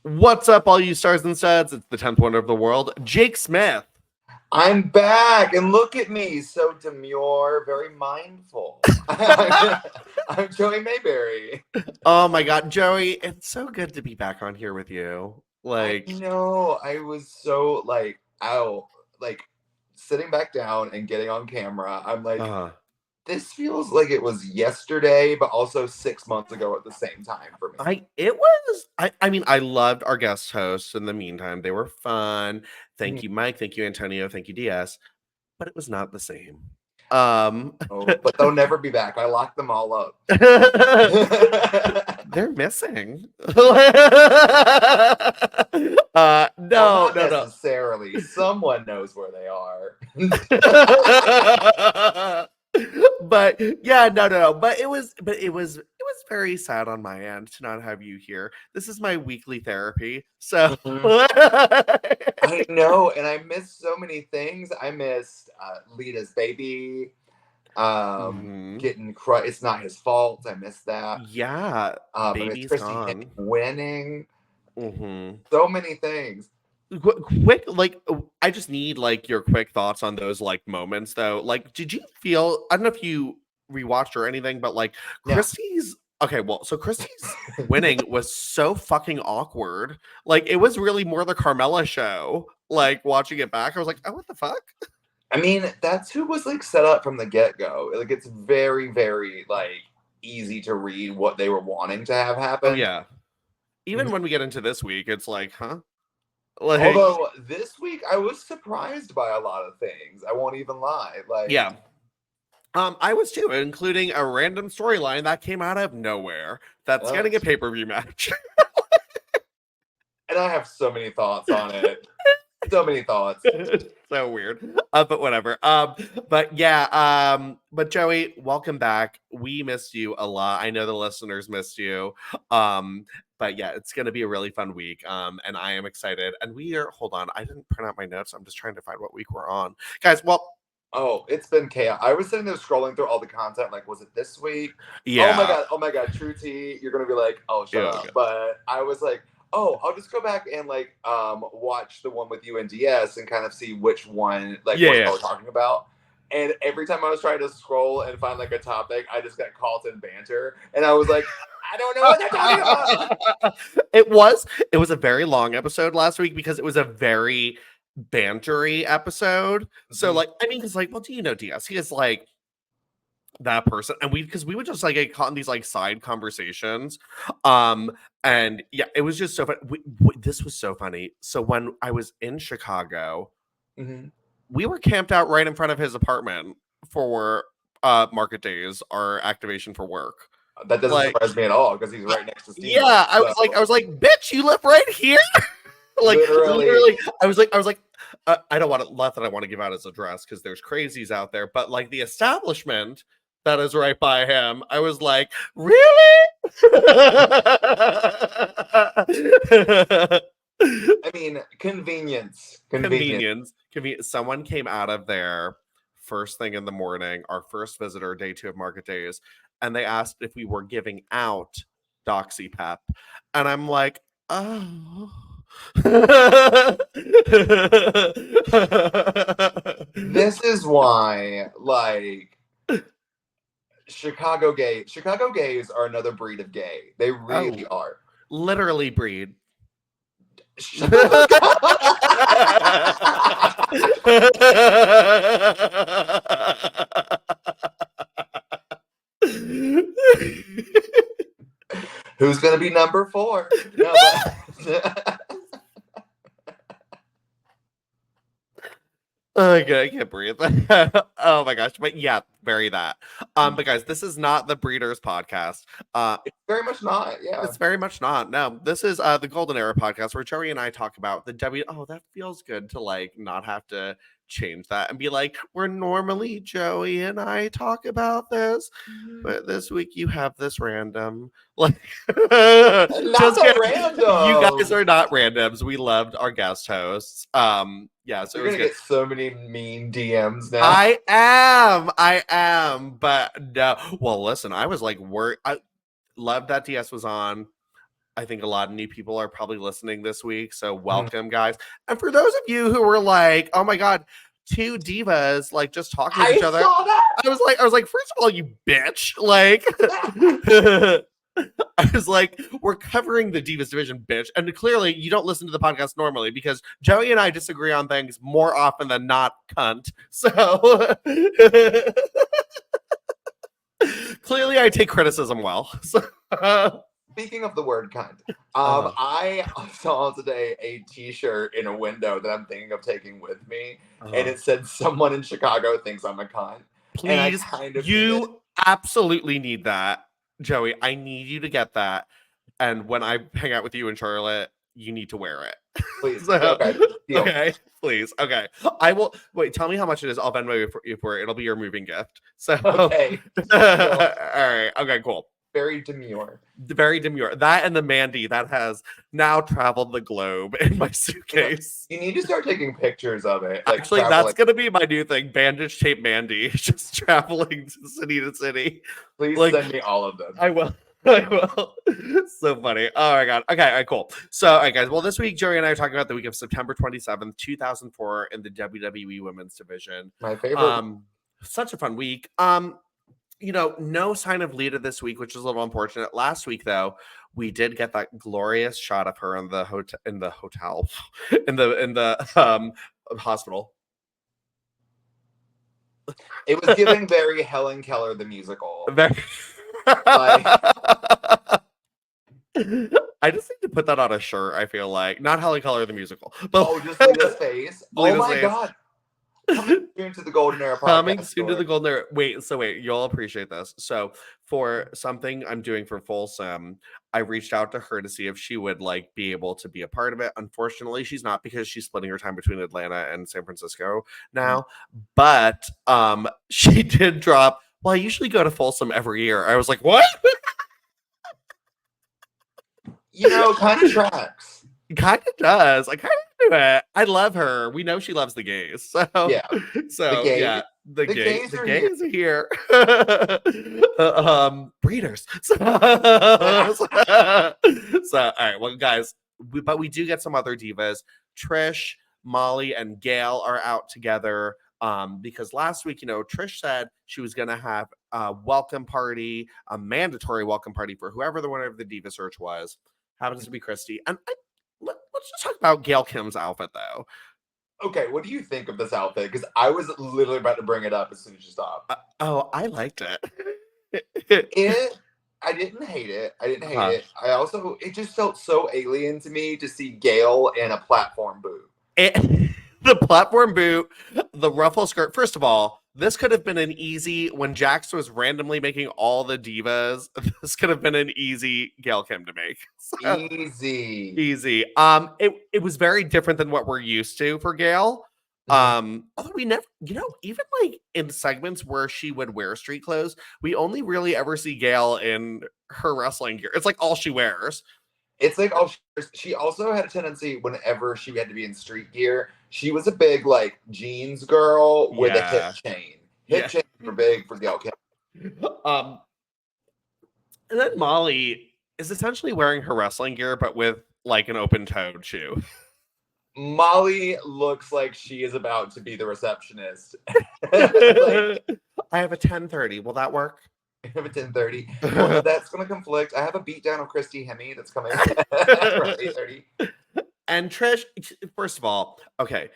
What's up, all you stars and studs? It's the 10th wonder of the world, Jake Smith. I'm back, and look at me, so demure, very mindful. I'm Joey Mayberry. Oh my God, Joey, it's so good to be back on here with you. I know, I was so sitting back down and getting on camera. I'm like, this feels like it was yesterday, but also 6 months ago at the same time for me. I mean, I loved our guest hosts in the meantime. They were fun. Thank you, Mike. Thank you, Antonio. Thank you, DS. But it was not the same. But they'll never be back. I locked them all up. They're missing. Not necessarily. Someone knows where they are. But yeah, no. But it was very sad on my end to not have you here. This is my weekly therapy. So I know, and I missed so many things. I missed Lita's baby. Getting crushed. It's not his fault. I missed that. Yeah. Baby's Christy Hemme winning. So many things. Quick, I just need your quick thoughts on those moments though. Did you feel, I don't know if you rewatched or anything, but Christy's Christy's winning was so fucking awkward. It was really more the Carmella show. Watching it back, I was like, oh, what the fuck? I mean, that's who was set up from the get-go. It's very, very easy to read what they were wanting to have happen. Oh, yeah. Even when we get into this week, it's huh? Although this week I was surprised by a lot of things. I won't even lie. Yeah. I was too, including a random storyline that came out of nowhere that's getting a pay-per-view match. And I have so many thoughts on it. So many thoughts. So weird. But whatever. But Joey, welcome back. We missed you a lot. I know the listeners missed you. But yeah, it's gonna be a really fun week. And I am excited. And hold on, I didn't print out my notes. I'm just trying to find what week we're on. Guys, oh, it's been chaos. I was sitting there scrolling through all the content. Was it this week? Yeah. Oh my god, True T. You're gonna be like, oh, shut up. Okay. But I was like, oh, I'll just go back and watch the one with you and DS and kind of see which one what we're talking about. And every time I was trying to scroll and find a topic, I just got caught in banter, and I was like, I don't know what they're talking about. It was a very long episode last week because it was a very bantery episode. So because do you know DS? He is that person, and we would just get caught in these side conversations. And yeah, it was just so fun. This was so funny. So when I was in Chicago, we were camped out right in front of his apartment for Market Days, our activation for work. That doesn't surprise me at all because he's right next to Steve. Yeah, I was like, bitch, you live right here. Literally, I was like, I don't want to. Not that I want to give out his address because there's crazies out there, but the establishment that is right by him, I was like, really? I mean, convenience. Someone came out of there first thing in the morning, our first visitor, day 2 of Market Days, and they asked if we were giving out Doxy Pep. And I'm like, oh. This is why, Chicago gays are another breed of gay. They really are. Literally breed. Who's gonna be number 4? No, I can't breathe. Oh my gosh. But yeah, very that. But guys, this is not the Breeders podcast. It's very much not. Yeah. It's very much not. No, this is the Golden Era podcast where Joey and I talk about the Oh, that feels good to not have to change that and be we're normally Joey and I talk about this, but this week you have this random not so random. You guys are not randoms. We loved our guest hosts. Yeah, so you're gonna get so many mean DMs now. I am, but no. Well, listen, I was I loved that DS was on. I think a lot of new people are probably listening this week. So welcome, guys. And for those of you who were like, oh my God, two divas like just talking to each other. Saw that. I was like, first of all, you bitch. Like I was like, we're covering the Divas division, bitch. And clearly you don't listen to the podcast normally because Joey and I disagree on things more often than not, cunt. So clearly I take criticism well. So speaking of the word cunt, I saw today a t-shirt in a window that I'm thinking of taking with me, and it said someone in Chicago thinks I'm a cunt. Please, and I kind of you absolutely need that, Joey. I need you to get that. And when I hang out with you in Charlotte, you need to wear it. Please. So, okay. Okay. Please. Okay. I will wait. Tell me how much it is. I'll Venmo you for it. It'll be your moving gift. So okay. All right. Okay, cool. Very demure. Very demure. That and the Mandy that has now traveled the globe in my suitcase. You need to start taking pictures of it. Like, actually, that's going to be my new thing. Bandage tape Mandy. Just traveling city to city. Please send me all of them. I will. I will. So funny. Oh my God. Okay, all right, cool. So, all right, guys. Well, this week, Joey and I are talking about the week of September 27th, 2004 in the WWE Women's Division. My favorite. Such a fun week. No sign of Lita this week, which is a little unfortunate. Last week, though, we did get that glorious shot of her in the hotel, in the hospital. It was giving very Helen Keller the musical. I just need to put that on a shirt. I feel like not Helen Keller the musical, but just Lita's face. Oh my God. Coming soon to the Golden Era podcast. Coming soon to the Golden Era. Wait, you'll appreciate this. So for something I'm doing for Folsom, I reached out to her to see if she would like be able to be a part of it. Unfortunately, she's not because she's splitting her time between Atlanta and San Francisco now. But she did drop, well, I usually go to Folsom every year. I was like, what? Kind of tracks. Kind of does. I kind of do it. I love her. We know she loves the gays. So yeah. So the gays are here. Breeders. So all right. Well, guys, but we do get some other divas. Trish, Molly, and Gail are out together. Because last week, Trish said she was going to have a welcome party, a mandatory welcome party for whoever the winner of the Diva Search was. Happens to be Christy. And let's just talk about Gail Kim's outfit, though. Okay, what do you think of this outfit? Because I was literally about to bring it up as soon as you stopped. I liked it. I didn't hate it. It. It just felt so alien to me to see Gail in a platform boot. The platform boot, the ruffle skirt. First of all, this could have been an easy, when Jax was randomly making all the divas, this could have been an easy Gail Kim to make. So, easy. It was very different than what we're used to for Gail. Although we never, even like in segments where she would wear street clothes, we only really ever see Gail in her wrestling gear. It's like all she wears. It's like she also had a tendency whenever she had to be in street gear. She was a big like jeans girl with a hip chain. Chains were big for Gail Kim. And then Molly is essentially wearing her wrestling gear, but with like an open-toed shoe. Molly looks like she is about to be the receptionist. I have a 10:30. Will that work? I have a 10:30. Well, that's going to conflict. I have a beatdown of Christy Hemme that's coming around 8:30. And Trish, first of all, okay,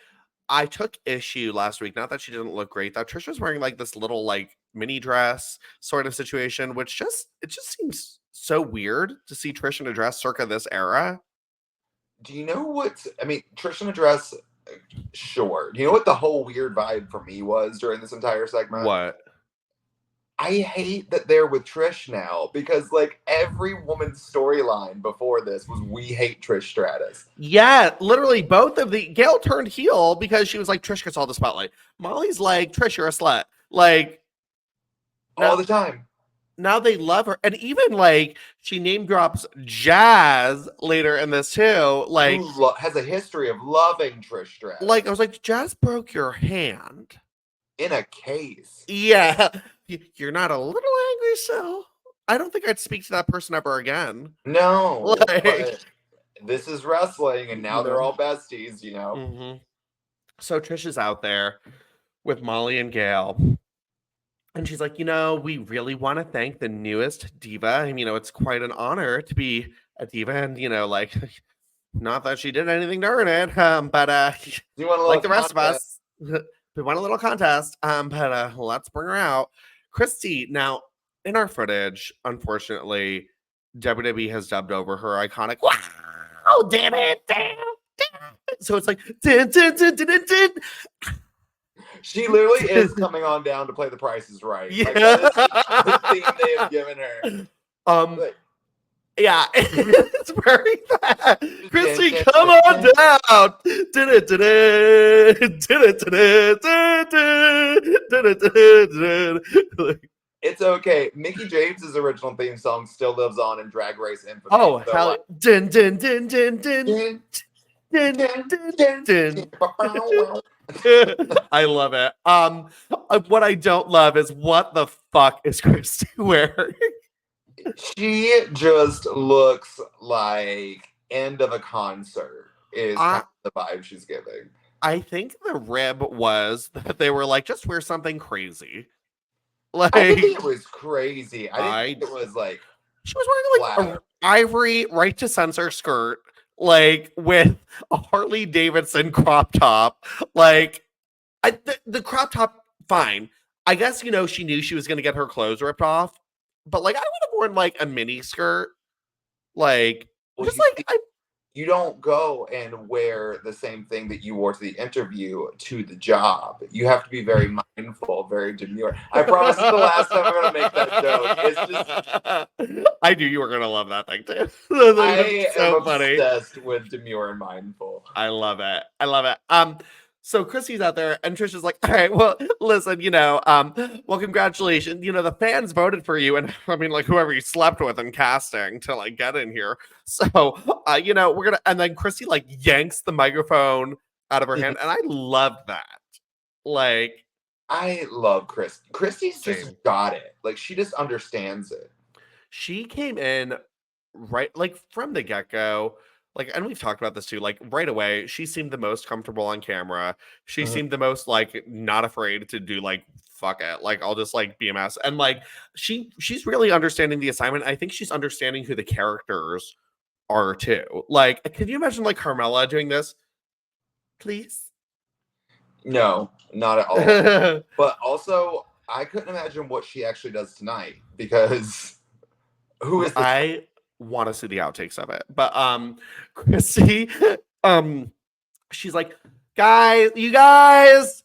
I took issue last week. Not that she didn't look great. That Trish was wearing like this little like mini dress sort of situation, which just seems so weird to see Trish in a dress circa this era. Do you know what? I mean, Trish in a dress, sure. Do you know what the whole weird vibe for me was during this entire segment? What? I hate that they're with Trish now because like every woman's storyline before this was we hate Trish Stratus. Yeah, literally both of the Gail turned heel because she was like, Trish gets all the spotlight. Molly's like, Trish, you're a slut. Like all the time. Now they love her. And even like she name drops Jazz later in this too. Like has a history of loving Trish Stratus. Like I was like, Jazz broke your hand. In a case. Yeah. You're not a little angry still? I don't think I'd speak to that person ever again. No, Like, but this is wrestling, and now they're all besties, Mm-hmm. So Trish is out there with Molly and Gail. And she's like, we really want to thank the newest diva. I mean, it's quite an honor to be a diva. And, like, not that she did anything to earn it, but you want like the rest of us, we want a little contest. But let's bring her out. Christy, now, in our footage, unfortunately, WWE has dubbed over her iconic, wow, damn it, damn. So it's like, din, din, din, din, din, din. She literally is coming on down to play The Price is Right. Yeah. Like, that is the theme they have given her. Yeah, it's very bad. Christy, come on down. It's okay. Mickey James's original theme song still lives on in Drag Race infamy. Oh, so hell. Din, din, din, din, din. Din, din, din, din. I love it. What I don't love is what the fuck is Christy wearing? She just looks like end of a concert is kind of the vibe she's giving. I think the rib was that they were like, just wear something crazy. Like, I think it was crazy. I think it was like she was wearing like an ivory right to censor skirt, like with a Harley Davidson crop top. Like, the crop top, fine. I guess she knew she was going to get her clothes ripped off. But, like, I would have worn, like, a mini skirt. Like, well, just like... You don't go and wear the same thing that you wore to the interview to the job. You have to be very mindful, very demure. I promise it's the last time I'm going to make that joke. It's just... I knew you were going to love that thing, too. I am obsessed with demure and mindful. I love it. I love it. So Christy's out there, and Trish is like, all right, well, listen, well, congratulations. The fans voted for you, and I mean, like, whoever you slept with in casting to, like, get in here. So, we're going to, and then Christy, like, yanks the microphone out of her hand, and I love that. Like. I love Christy. Christy's just got it. Like, she just understands it. She came in right, like, from the get-go. Like, and we've talked about this too, like, right away, she seemed the most comfortable on camera. She seemed the most, like, not afraid to do, like, fuck it. Like, I'll just, like, be a mess. And, like, she's really understanding the assignment. I think she's understanding who the characters are, too. Like, can you imagine, like, Carmella doing this? Please? No, not at all. But also, I couldn't imagine what she actually does tonight, because who is this? Want to see the outtakes of it, but Christy, she's like, you guys,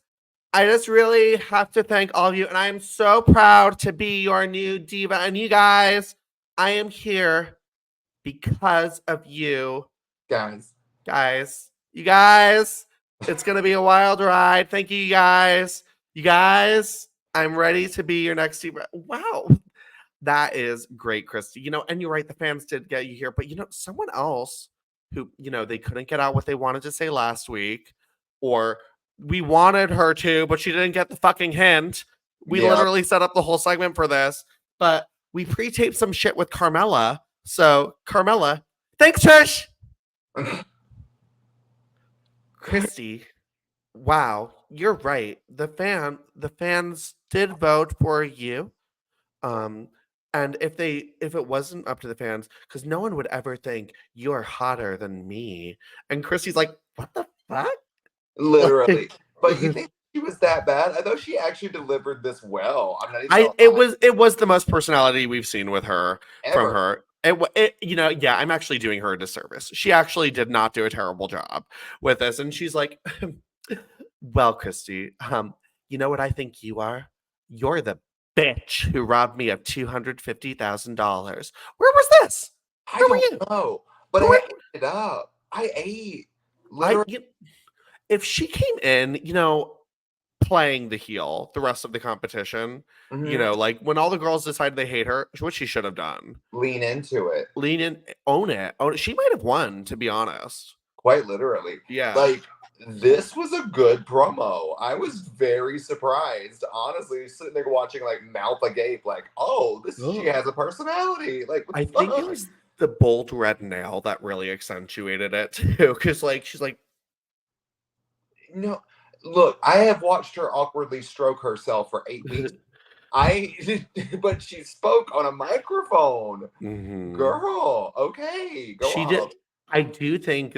I just really have to thank all of you, and I am so proud to be your new diva, and you guys, I am here because of you guys, you guys, it's gonna be a wild ride. Thank you guys, I'm ready to be your next diva. Wow. That is great, Christy. And you're right, the fans did get you here, but someone else who, they couldn't get out what they wanted to say last week, or we wanted her to, but she didn't get the fucking hint. We literally set up the whole segment for this, but we pre-taped some shit with Carmella. So, Carmella, thanks, Trish. Christy, wow, you're right. The fans did vote for you. And if it wasn't up to the fans, because no one would ever think you're hotter than me. And Christy's like, what the fuck? Literally. But you think she was that bad? I thought she actually delivered this well. I'm not even. It was the most personality we've seen with her from her. I'm actually doing her a disservice. She actually did not do a terrible job with this. And she's like, well, Christy, you know what I think you are? You're the bitch who robbed me of $250,000. Where was this? Where were you? No, but I ate it up. I ate. If she came in, playing the heel the rest of the competition, like when all the girls decided they hate her, what she should have done. Lean into it. Lean in, own it. She might have won, to be honest. Quite literally. Yeah. Like, this was a good promo. I was very surprised, honestly, sitting there watching like mouth agape, like, she has a personality. Like, I think it was the bold red nail that really accentuated it too, because like she's like, no, look, I have watched her awkwardly stroke herself for 8 weeks. But she spoke on a microphone. mm-hmm. Girl, okay, go she on. did. I do think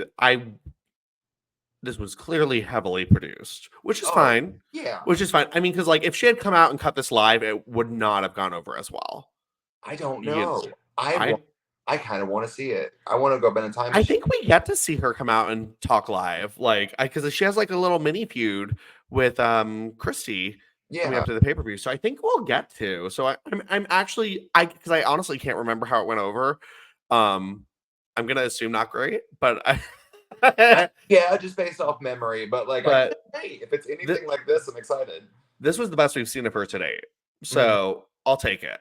this was clearly heavily produced, which is fine. Yeah. Which is fine. I mean, because like if she had come out and cut this live, it would not have gone over as well. I don't know. I kind of want to see it. I want to go back in time. I think we get to see her come out and talk live, like because she has like a little mini feud with Christy coming up to the pay-per-view. So I think we'll get to. So I'm actually because I honestly can't remember how it went over. I'm gonna assume not great, but yeah, just based off memory. But like, hey, if it's anything like this, I'm excited. This was the best we've seen of her today, so I'll take it.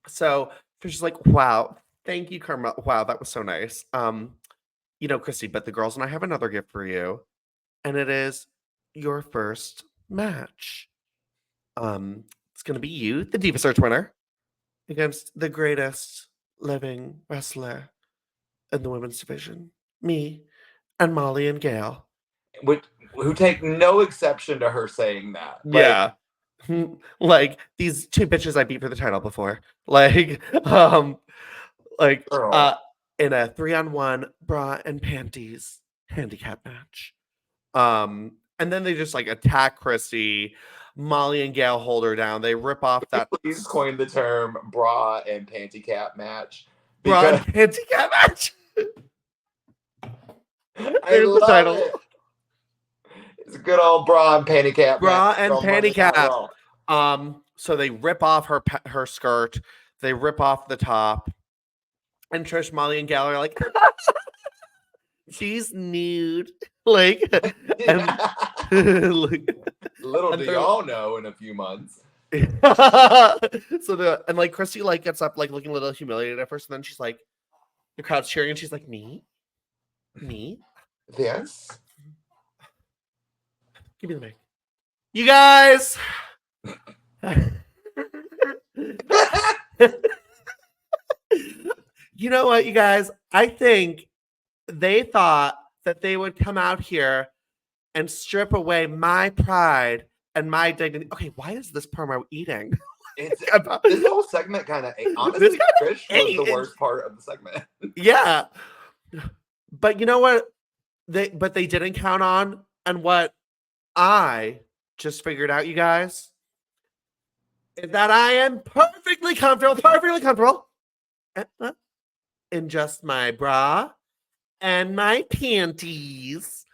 So she's like, "Wow, thank you, Karma. Wow, that was so nice." Christy, but the girls and I have another gift for you, and it is your first match. It's gonna be you, the Diva Search winner, against the greatest living wrestler in the women's division, me and Molly and Gail. Who take no exception to her saying that. Yeah. Like these two bitches I beat for the title before. Like, in a 3-on-1 bra and panties handicap match. And then they just like attack Christy. Molly and Gail hold her down. They rip off that. Please coin the term bra and panty cap match. Bra and panty cap match. I love the title. It. It's a good old bra and panty cap. Bra and panty cap. So they rip off her skirt. They rip off the top. And Trish, Molly, and Gail are like, she's nude. Like, little do y'all know in a few months. So like Christy like gets up like looking a little humiliated at first, and then she's like, the crowd's cheering, and she's like, me? Yes. Give me the mic. You guys. You know what, you guys? I think they thought that they would come out here and strip away my pride and my dignity. Okay, why is this promo eating? This whole segment kind of honestly, Trish was the worst part of the segment. Yeah. But you know what? They didn't count on, and what I just figured out, you guys, is that I am perfectly comfortable in just my bra and my panties.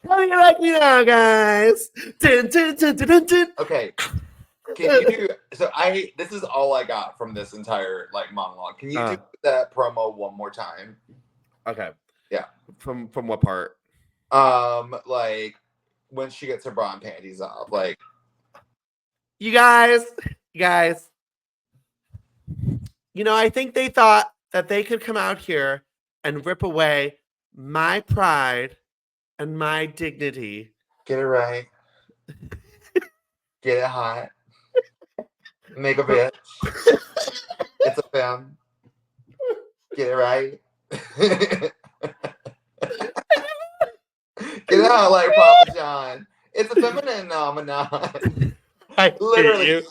How do you like me now, guys? Dun, dun, dun, dun, dun, dun. Okay. Can you do so? This is all I got from this entire like monologue. Can you do that promo one more time? Okay. Yeah. From what part? Like when she gets her bra and panties off. Like, you guys. I think they thought that they could come out here and rip away my pride and my dignity. Get it right. Get it hot. Make a bitch. It's a film. Get it right. Get it hot like Papa John. It's a feminine phenomenon. I literally.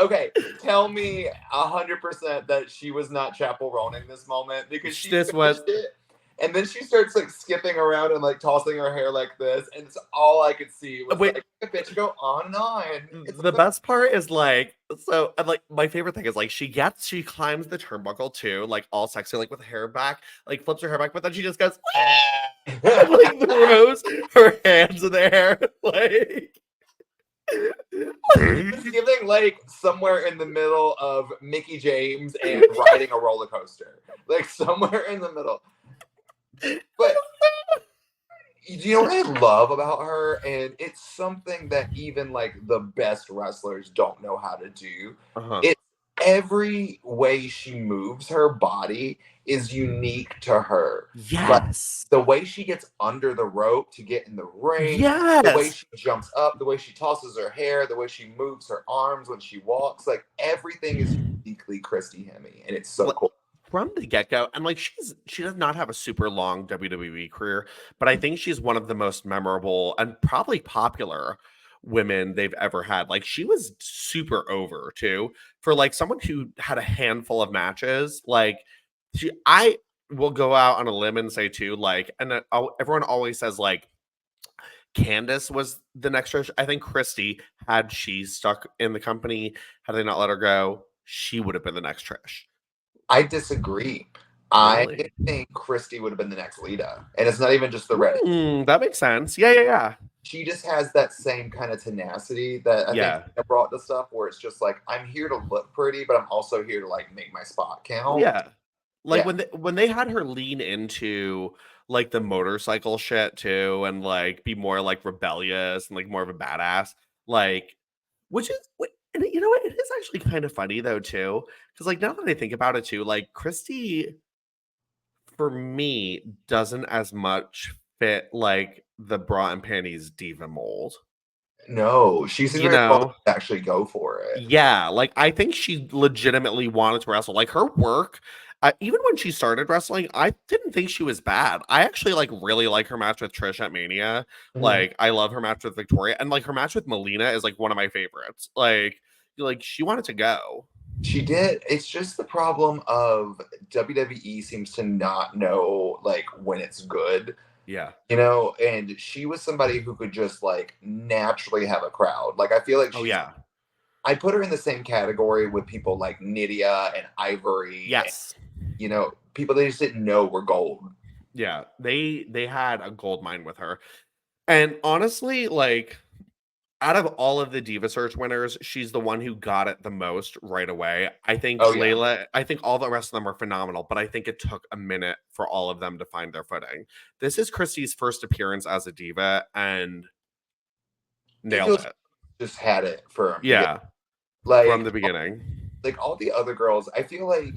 Okay, tell me 100% that she was not Chapel Ronin this moment, because this was it. And then she starts like skipping around and like tossing her hair like this, and it's all I could see was like the bitch go on and on. The best part is like, so and like my favorite thing is like she climbs the turnbuckle too, like all sexy, like with her hair back, like flips her hair back, but then she just goes and, like throws her hands in the air, like. It's giving like somewhere in the middle of Mickey James and riding a roller coaster, like somewhere in the middle. But you know what I love about her, and it's something that even like the best wrestlers don't know how to do. It's every way she moves her body is unique to her. Yes. Like, the way she gets under the rope to get in the ring, yes. the way she jumps up, the way she tosses her hair, the way she moves her arms when she walks, like everything is uniquely Christy Hemme, and it's so cool. From the get-go, and like she does not have a super long WWE career, but I think she's one of the most memorable and probably popular women they've ever had. Like she was super over too for like someone who had a handful of matches. Like I will go out on a limb and say too, like, and everyone always says like Candace was the next Trish. I think Christy, had she stuck in the company, had they not let her go, she would have been the next Trish. I disagree. Really? I think Christy would have been the next Lita. And it's not even just the red. That makes sense. Yeah. She just has that same kind of tenacity that I think brought the stuff where it's just like, I'm here to look pretty, but I'm also here to like make my spot count. Yeah. Like when they had her lean into like the motorcycle shit too, and like be more like rebellious and like more of a badass, like which is and you know what, it is actually kind of funny though too, because like now that I think about it too, like Christy for me doesn't as much fit like the bra and panties diva mold. No, she seems to actually go for it. Yeah, like I think she legitimately wanted to wrestle. Like her work, even when she started wrestling, I didn't think she was bad. I actually like really like her match with Trish at Mania. Like I love her match with Victoria, and like her match with Melina is like one of my favorites. Like she wanted to go. She did. It's just the problem of WWE seems to not know like when it's good. Yeah. You know, and she was somebody who could just like naturally have a crowd. Like I feel like I put her in the same category with people like Nydia and Ivory. Yes. And, you know, people they just didn't know were gold. Yeah. They had a gold mine with her. And honestly, like out of all of the Diva Search winners, she's the one who got it the most right away. I think Layla, I think all the rest of them are phenomenal, but I think it took a minute for all of them to find their footing. This is Christy's first appearance as a diva and nailed it. Just had it for like from the beginning. Like all the other girls, I feel like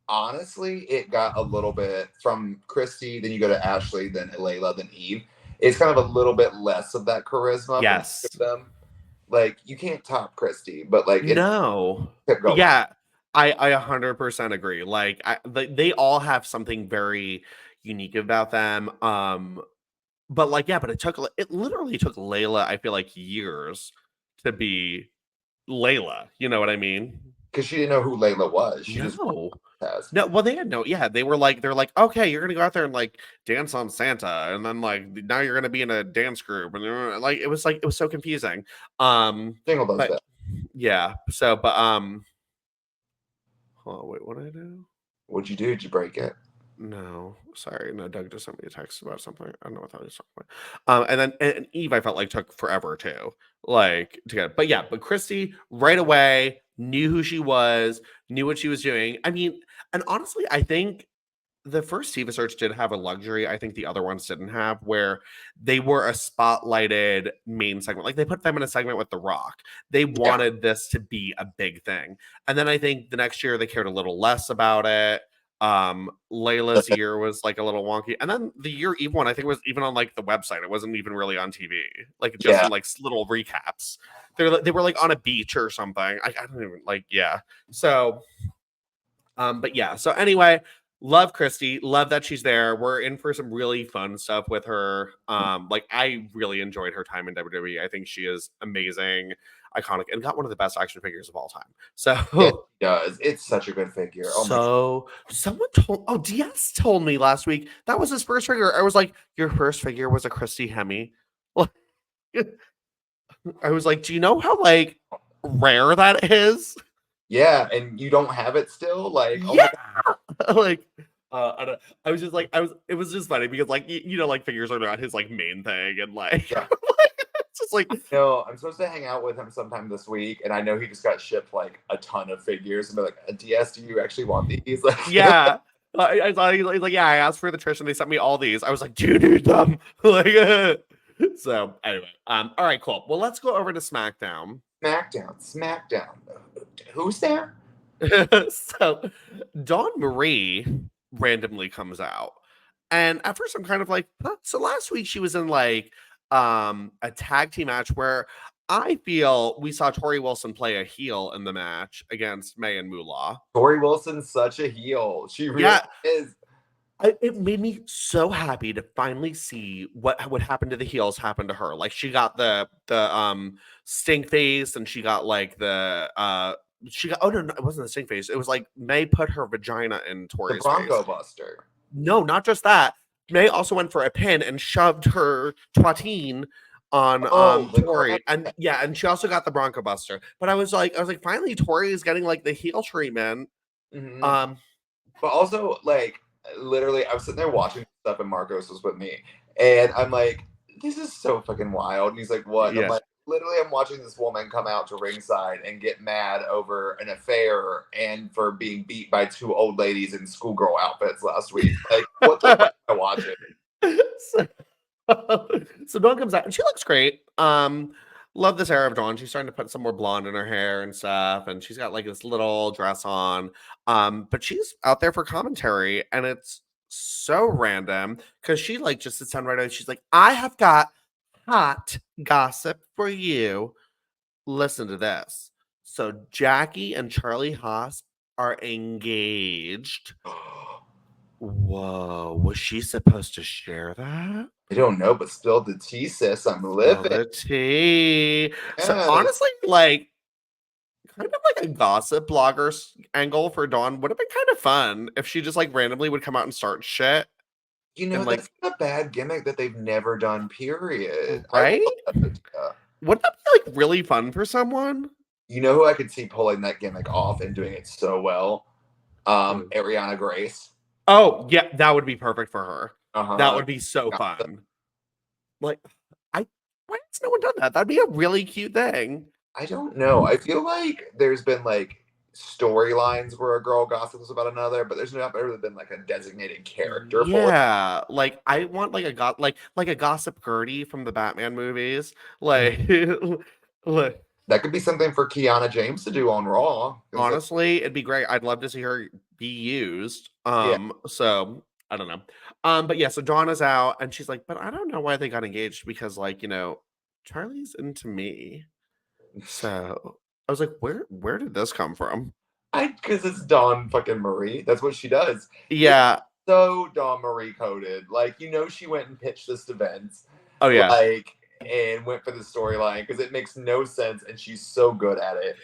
honestly, it got a little bit from Christy, then you go to Ashley, then Layla, then Eve. It's kind of a little bit less of that charisma. Yes. Them. Like, you can't top Christy, but like... No. Yeah, I 100% agree. Like, they all have something very unique about them. But like, yeah, but it literally took Layla, I feel like, years to be Layla. You know what I mean? Because she didn't know who Layla was. She just no, well, they had no, they're like, okay, you're gonna go out there and like dance on Santa, and then like now you're gonna be in a dance group, and like it was so confusing. Jingle does that. Yeah. So, but oh wait, what did I do? What'd you do? Did you break it? No, sorry. No, Doug just sent me a text about something. I don't know what that was talking about. And then Eve, I felt like took forever too, like to get. But yeah, but Christy right away knew who she was, knew what she was doing. I mean, and honestly, I think the first Diva Search did have a luxury I think the other ones didn't have, where they were a spotlighted main segment. Like they put them in a segment with The Rock. They wanted this to be a big thing. And then I think the next year they cared a little less about it. Layla's year was like a little wonky, and then the year Eve won, I think, was even on like the website. It wasn't even really on TV, like just in, like little recaps. They were like on a beach or something. I don't even like So, but yeah. So anyway, love Christy. Love that she's there. We're in for some really fun stuff with her. Like I really enjoyed her time in WWE. I think she is amazing, iconic, and got one of the best action figures of all time. So it does. It's such a good figure. Oh, someone DS told me last week that was his first figure. I was like, your first figure was a Christy Hemme? I was like, do you know how like rare that is? Yeah, and you don't have it still? Like, like I was just like, it was just funny because like you know, like figures are not his like main thing, and like it's just like, no, I'm supposed to hang out with him sometime this week, and I know he just got shipped like a ton of figures, and they're like, DS, do you actually want these? Like, yeah. I thought he's like, yeah, I asked for the Trish and they sent me all these. I was like, do you need them? Like, so anyway, all right, cool. Well, let's go over to SmackDown. SmackDown. Who's there? So Dawn Marie randomly comes out. And at first I'm kind of like, huh? So last week she was in like a tag team match where I feel we saw Tori Wilson play a heel in the match against May and Moolah. Tori Wilson's such a heel. She really is. It made me so happy to finally see what happened to the heels happen to her. Like she got the stink face, and she got like she got, oh no, it wasn't the stink face. It was like May put her vagina in Tori's the Bronco face. Buster. No, not just that. May also went for a pin and shoved her twatine on Tori. And yeah, and she also got the Bronco Buster. But I was like, finally Tori is getting like the heel treatment. Mm-hmm. But also, like, literally, I was sitting there watching stuff, and Marcos was with me, and I'm like, "This is so fucking wild." And he's like, "What?" And I'm like, "Literally, I'm watching this woman come out to ringside and get mad over an affair and for being beat by two old ladies in schoolgirl outfits last week. Like, what the fuck am I watching?" So Dawn comes out, and she looks great. Love this era of Dawn. She's starting to put some more blonde in her hair and stuff, and she's got like this little dress on. But she's out there for commentary, and it's so random because she like just sits down right away. She's like, "I have got hot gossip for you. Listen to this." So Jackie and Charlie Haas are engaged. Whoa, was she supposed to share that? I don't know, but spill the tea, sis. I'm living. Spill the tea. Yes. So honestly, like, kind of like a gossip blogger angle for Dawn would have been kind of fun if she just like randomly would come out and start shit. You know, that's a bad gimmick that they've never done, period. Right? Wouldn't that be like really fun for someone? You know who I could see pulling that gimmick off and doing it so well? Ariana Grace. Oh, yeah, that would be perfect for her. That would be so fun. Like, why has no one done that? That'd be a really cute thing. I don't know. I feel like there's been like storylines where a girl gossips about another, but there's not really been like a designated character. Yeah, like I want like a gossip Gertie from the Batman movies. Like, that could be something for Kiana James to do on Raw. Honestly, it'd be great. I'd love to see her be used. So I don't know. But yeah, so Donna's out and she's like, but I don't know why they got engaged because, like, you know, Charlie's into me. So I was like, where did this come from? Because it's Dawn fucking Marie. That's what she does. Yeah. It's so Dawn Marie coded. Like, you know, she went and pitched this to Vince. Oh yeah. Like, and went for the storyline because it makes no sense, and she's so good at it.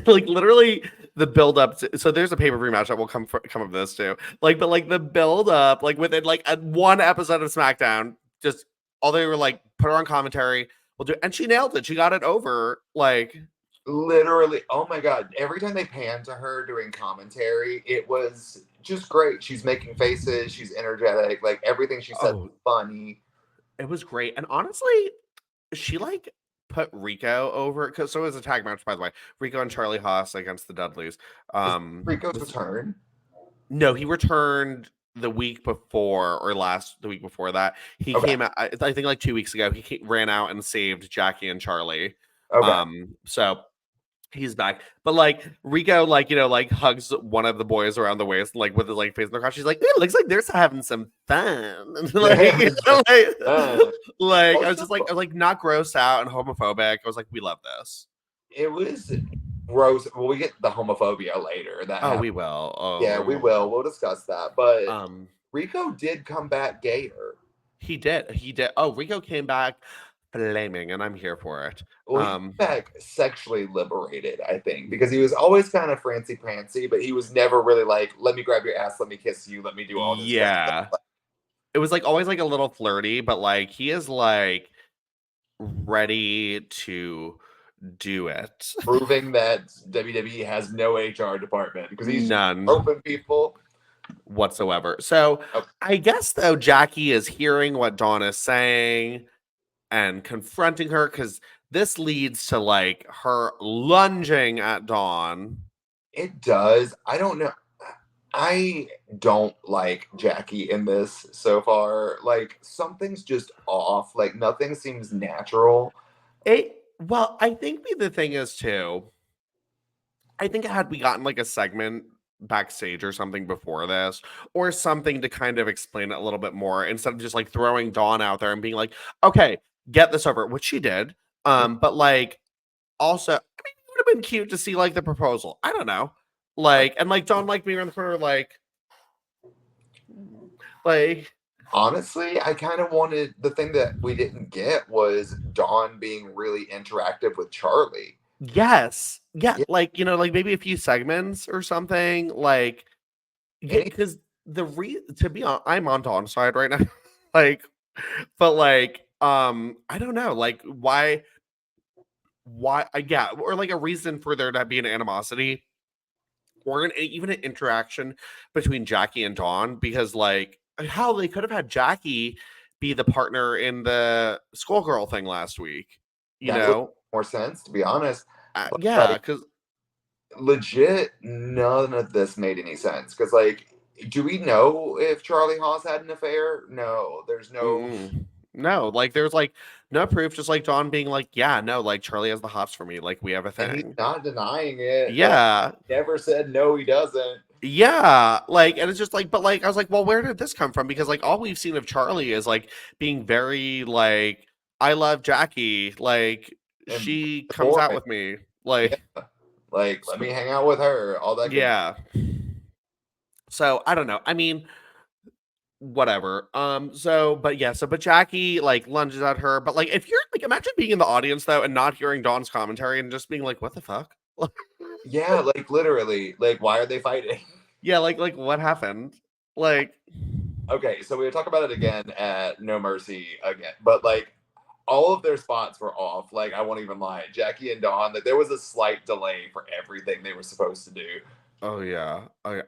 Like literally the build up. So there's a pay-per-view match that will come of this too. Like, but like the build up, like within like one episode of SmackDown, just all they were like, put her on commentary. We'll do, and she nailed it. She got it over. Like literally, oh my god! Every time they panned to her doing commentary, it was just great. She's making faces. She's energetic. Like everything she said was funny. It was great. And honestly, she like put Rico over because so it was a tag match, by the way. Rico and Charlie Haas against the Dudleys. Rico's return? No, he returned the week before or the week before that. He came out, I think like 2 weeks ago. He ran out and saved Jackie and Charlie. So he's back, but like Rico, like, you know, like hugs one of the boys around the waist, like with his like face in the crowd. She's like, it looks like they're having some fun. Like, like I was just like not grossed out and homophobic. I was like, we love this. It was gross. Well, we get the homophobia later. We will. Yeah, we will. We'll discuss that. But Rico did come back gayer. He did. Oh, Rico came back flaming, and I'm here for it. Well, he's back sexually liberated, I think, because he was always kind of fancy pantsy, but he was never really like, let me grab your ass, let me kiss you, let me do all this. Yeah. It was like always like a little flirty, but like he is like ready to do it. Proving that WWE has no HR department because he's none open people whatsoever. So I guess though Jackie is hearing what Dawn is saying and confronting her because this leads to like her lunging at Dawn. It does. I don't know. I don't like Jackie in this so far. Like something's just off. Like nothing seems natural. Well, I think the thing is too, I think had we gotten like a segment backstage or something before this, or something to kind of explain it a little bit more instead of just like throwing Dawn out there and being like, okay, get this over, which she did. But like also, I mean, it would have been cute to see like the proposal. I don't know. Like, and like Dawn like being around the corner, like honestly, I kind of wanted the thing that we didn't get was Dawn being really interactive with Charlie. yes. Yeah, like like maybe a few segments or something. Like because to be on I'm on Dawn's side right now. like but like I don't know, like why yeah, or like a reason for there to be an animosity or even an interaction between Jackie and Dawn, because like hell, they could have had Jackie be the partner in the schoolgirl thing last week, that would make more sense, to be honest. But, yeah, like, because legit, none of this made any sense. Because, like, do we know if Charlie Haas had an affair? No, there's no. No, like there's like no proof, just like Dawn being like, yeah, no, like Charlie has the hops for me, like we have a And he's thing. not denying it. Yeah. Like, never said no, he doesn't. Yeah, like, and it's just like, but like, I was like, well, where did this come from? Because like, all we've seen of Charlie is like being very like, I love Jackie, like And she comes out boring. with me, like, Yeah. Like, let me hang out with her. All that. yeah. So I don't know. I mean, whatever. But Jackie like lunges at her, but like, if you're like, imagine being in the audience though and not hearing Dawn's commentary and just being like, what the fuck? Yeah, like literally. Like, why are they fighting? Yeah, like what happened? Like, Okay, so we talk about it again at No Mercy again, but like all of their spots were off. Like, I won't even lie. Jackie and Dawn, that there was a slight delay for everything they were supposed to do. oh yeah.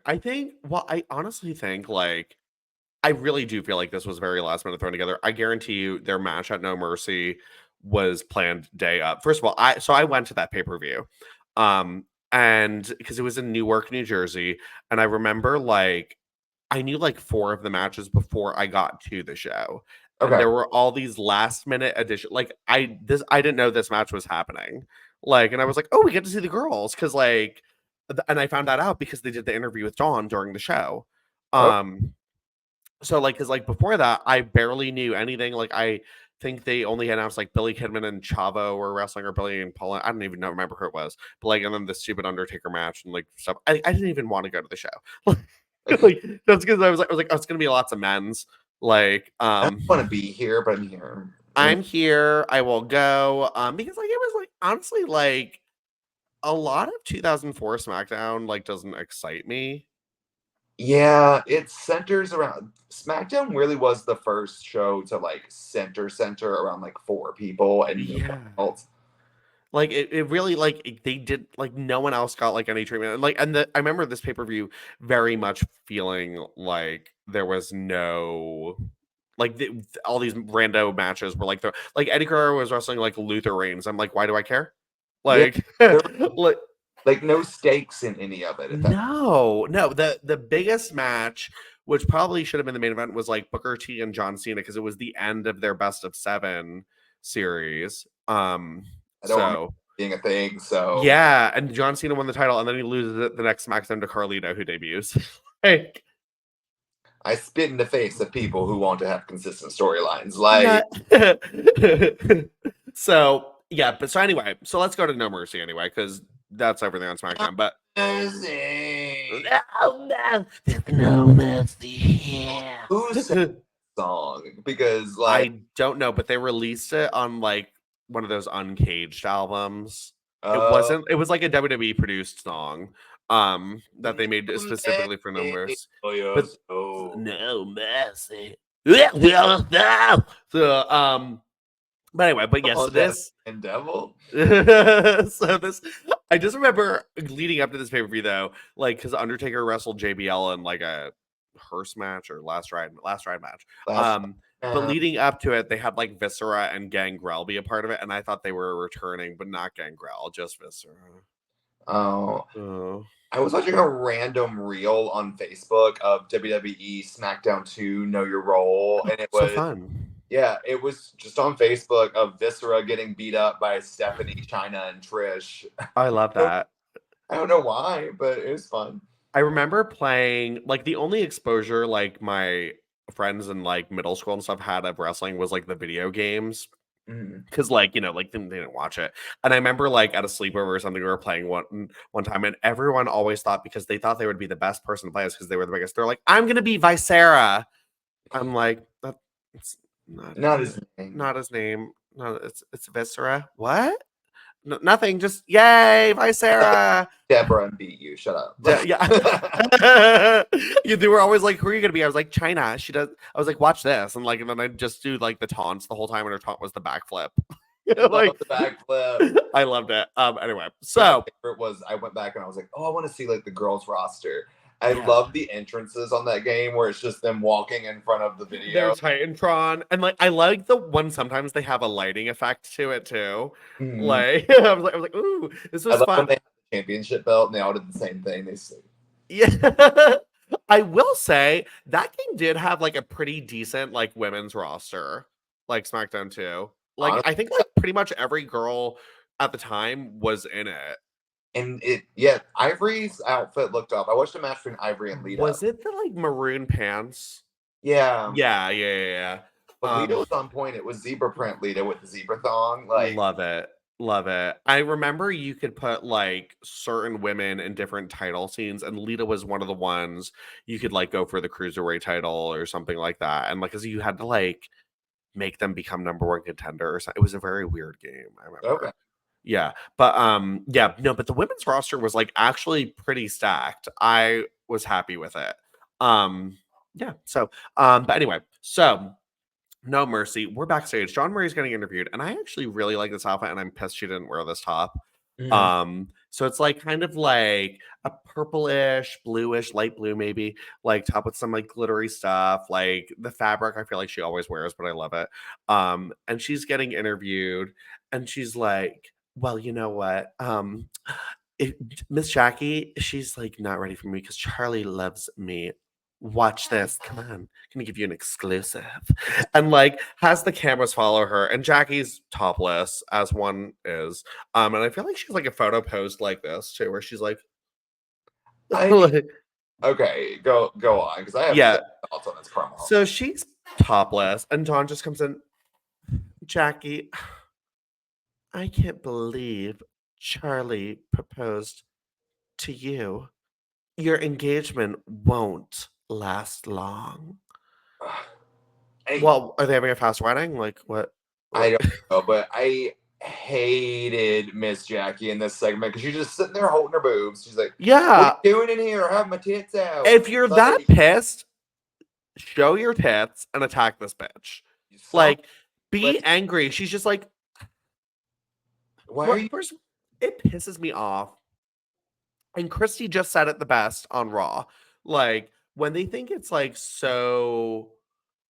I think, well, I honestly think like I really do feel like this was very last minute thrown together. I guarantee you their match at No Mercy was planned day up. First of all, I went to that pay-per-view. And because it was in Newark, New Jersey, and I remember like I knew like 4 of the matches before I got to the show. And Okay. there were all these last minute addition, like I didn't know this match was happening. Like, and I was like, "Oh, we get to see the girls," cuz like and I found that out because they did the interview with Dawn during the show. Oh, So like, cause like before that, I barely knew anything. Like I think they only announced like Billy Kidman and Chavo were wrestling, or Billy and Paula. I don't even know remember who it was. But like, and then the stupid Undertaker match and like stuff. I didn't even want to go to the show. like that's because I was like, oh, it's gonna be lots of men's. Like, I don't want to be here, but I'm here. I'm here. I will go. Because like it was like honestly like a lot of 2004 SmackDown like doesn't excite me. Yeah, it centers around SmackDown. Really was the first show to like center around like 4 people and no one Yeah. else. Like it really like they did like no one else got like any treatment. And like I remember this pay-per-view very much feeling like there was no like all these rando matches were like the like Eddie Guerrero was wrestling like Luther Reigns. I'm like, why do I care? Yeah, Like like no stakes in any of it. no, the biggest match, which probably should have been the main event, was like Booker T and John Cena because it was the end of their best of 7 series. I don't remember being a thing. So yeah, and John Cena won the title, and then he loses it the next SmackDown to Carlito, who debuts. like, I spit in the face of people who want to have consistent storylines. Like, so yeah, but so anyway, so let's go to No Mercy anyway, because that's everything on SmackDown. But no mercy here. Who's song? Because like I don't know, but they released it on like one of those Uncaged albums. It was like a WWE produced song that they made specifically for numbers. But no mercy. So but anyway, but yes, this and devil. so this I just remember leading up to this pay-per-view though, like because Undertaker wrestled JBL in like a hearse match or last ride match. But leading up to it, they had like Viscera and Gangrel be a part of it, and I thought they were returning, but not Gangrel, just Viscera. Oh. I was watching a random reel on Facebook of WWE SmackDown 2 Know Your Role, and it was so fun. Yeah, it was just on Facebook of Viscera getting beat up by Stephanie, Chyna, and Trish. I love that. I don't know why, but it was fun. I remember playing, like, the only exposure, like, my friends in, like, middle school and stuff had of wrestling was, like, the video games. Because, like, you know, like, they didn't watch it. And I remember, like, at a sleepover or something, we were playing one time, and everyone always thought, because they thought they would be the best person to play us because they were the biggest, they're like, I'm going to be Viscera. I'm like, that's not his name. Not his name. No, it's Viscera. What? No, nothing. Just yay, Viscera. Deborah and beat you. Shut up. Yeah. They were always like, who are you gonna be? I was like, China. She does. I was like, watch this, and like, and then I'd just do like the taunts the whole time, and her taunt was the backflip. Like the backflip. I loved it. Anyway, so my favorite was, I went back and I was like, oh, I want to see like the girls roster. I love the entrances on that game where it's just them walking in front of the video. There's Titantron, and like I like the one sometimes they have a lighting effect to it too. Like I was like, ooh, this was fun. When they had the championship belt and they all did the same thing. Yeah. I will say that game did have like a pretty decent like women's roster, like SmackDown 2. Like honestly, I think like pretty much every girl at the time was in it. And Ivory's outfit looked up. I watched a match between Ivory and Lita. Was it the like maroon pants? Yeah. But Lita was on point. It was zebra print Lita with the zebra thong. Like, love it. I remember you could put like certain women in different title scenes, and Lita was one of the ones you could like go for the cruiserweight title or something like that, and like because you had to like make them become #1 contender or something. It was a very weird game. I remember. Okay. Yeah, but but the women's roster was like actually pretty stacked. I was happy with it. But anyway, so No Mercy, we're backstage. John Murray's getting interviewed, and I actually really like this outfit, and I'm pissed she didn't wear this top. So it's like kind of like a purplish, bluish, light blue maybe, like top with some like glittery stuff. Like the fabric, I feel like she always wears, but I love it. And she's getting interviewed, and she's like, well, you know what? Miss Jackie, she's like not ready for me because Charlie loves me. Watch this. Come on. Gonna give you an exclusive. And like has the cameras follow her, and Jackie's topless, as one is. And I feel like she's like a photo post like this too, where she's like, okay, go on, because I have thoughts on this promo. So she's topless, and Dawn just comes in. Jackie, I can't believe Charlie proposed to you. Your engagement won't last long. Well, are they having a fast wedding? Like what? I don't know, but I hated Miss Jackie in this segment because she's just sitting there holding her boobs. She's like, yeah, what are you doing in here? I have my tits out. If you're that pissed, show your tits and attack this bitch. Like, be angry. She's just like, why are you? First, it pisses me off. And Christy just said it the best on Raw. Like, when they think it's like so,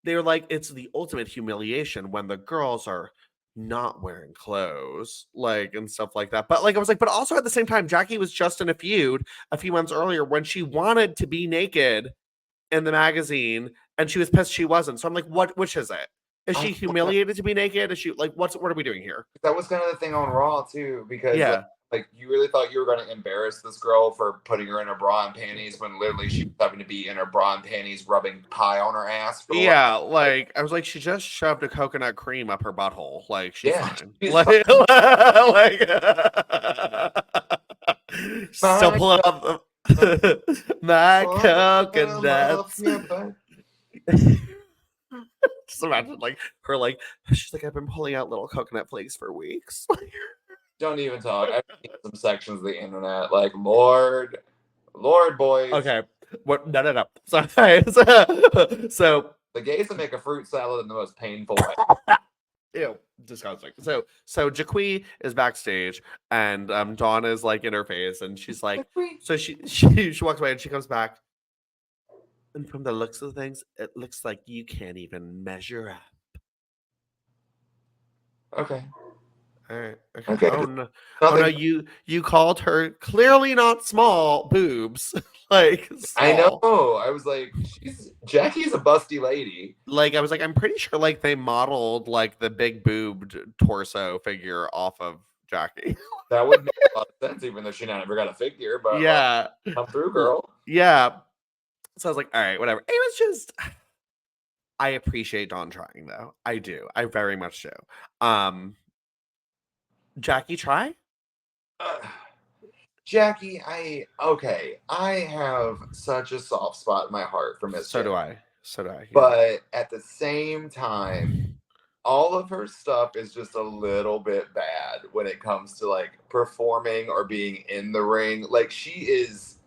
they're like, it's the ultimate humiliation when the girls are not wearing clothes, like, and stuff like that. But like, I was like, but also at the same time, Jackie was just in a feud a few months earlier when she wanted to be naked in the magazine and she was pissed she wasn't. So I'm like, which is it? Is she humiliated to be naked? Is she like, what are we doing here? That was kind of the thing on Raw too, because like you really thought you were going to embarrass this girl for putting her in her bra and panties when literally she was having to be in her bra and panties rubbing pie on her ass. Like I was like, she just shoved a coconut cream up her butthole. Like she's fine. Still pulling up my coconuts. Just imagine like her like she's like, I've been pulling out little coconut flakes for weeks. Don't even talk. I've seen some sections of the internet like Lord boys. Okay. What? No. So the gays that make a fruit salad in the most painful way. Ew, disgusting. So Jaquie is backstage, and Dawn is like in her face, and she's like, so she walks away, and she comes back, and from the looks of things, it looks like you can't even measure up. Okay. All right. Okay. Oh no! You called her clearly not small boobs. Like small. I know. I was like, Jackie's a busty lady. Like I was like, I'm pretty sure like they modeled like the big boobed torso figure off of Jackie. That would make a lot of sense, even though she never got a figure. But yeah, come through, girl. Yeah. So I was like, all right, whatever. It was just, I appreciate Dawn trying though. I do. I very much do. Jackie, try. Jackie, I have such a soft spot in my heart for Miss. So do I. Yeah. But at the same time, all of her stuff is just a little bit bad when it comes to like performing or being in the ring. Like she's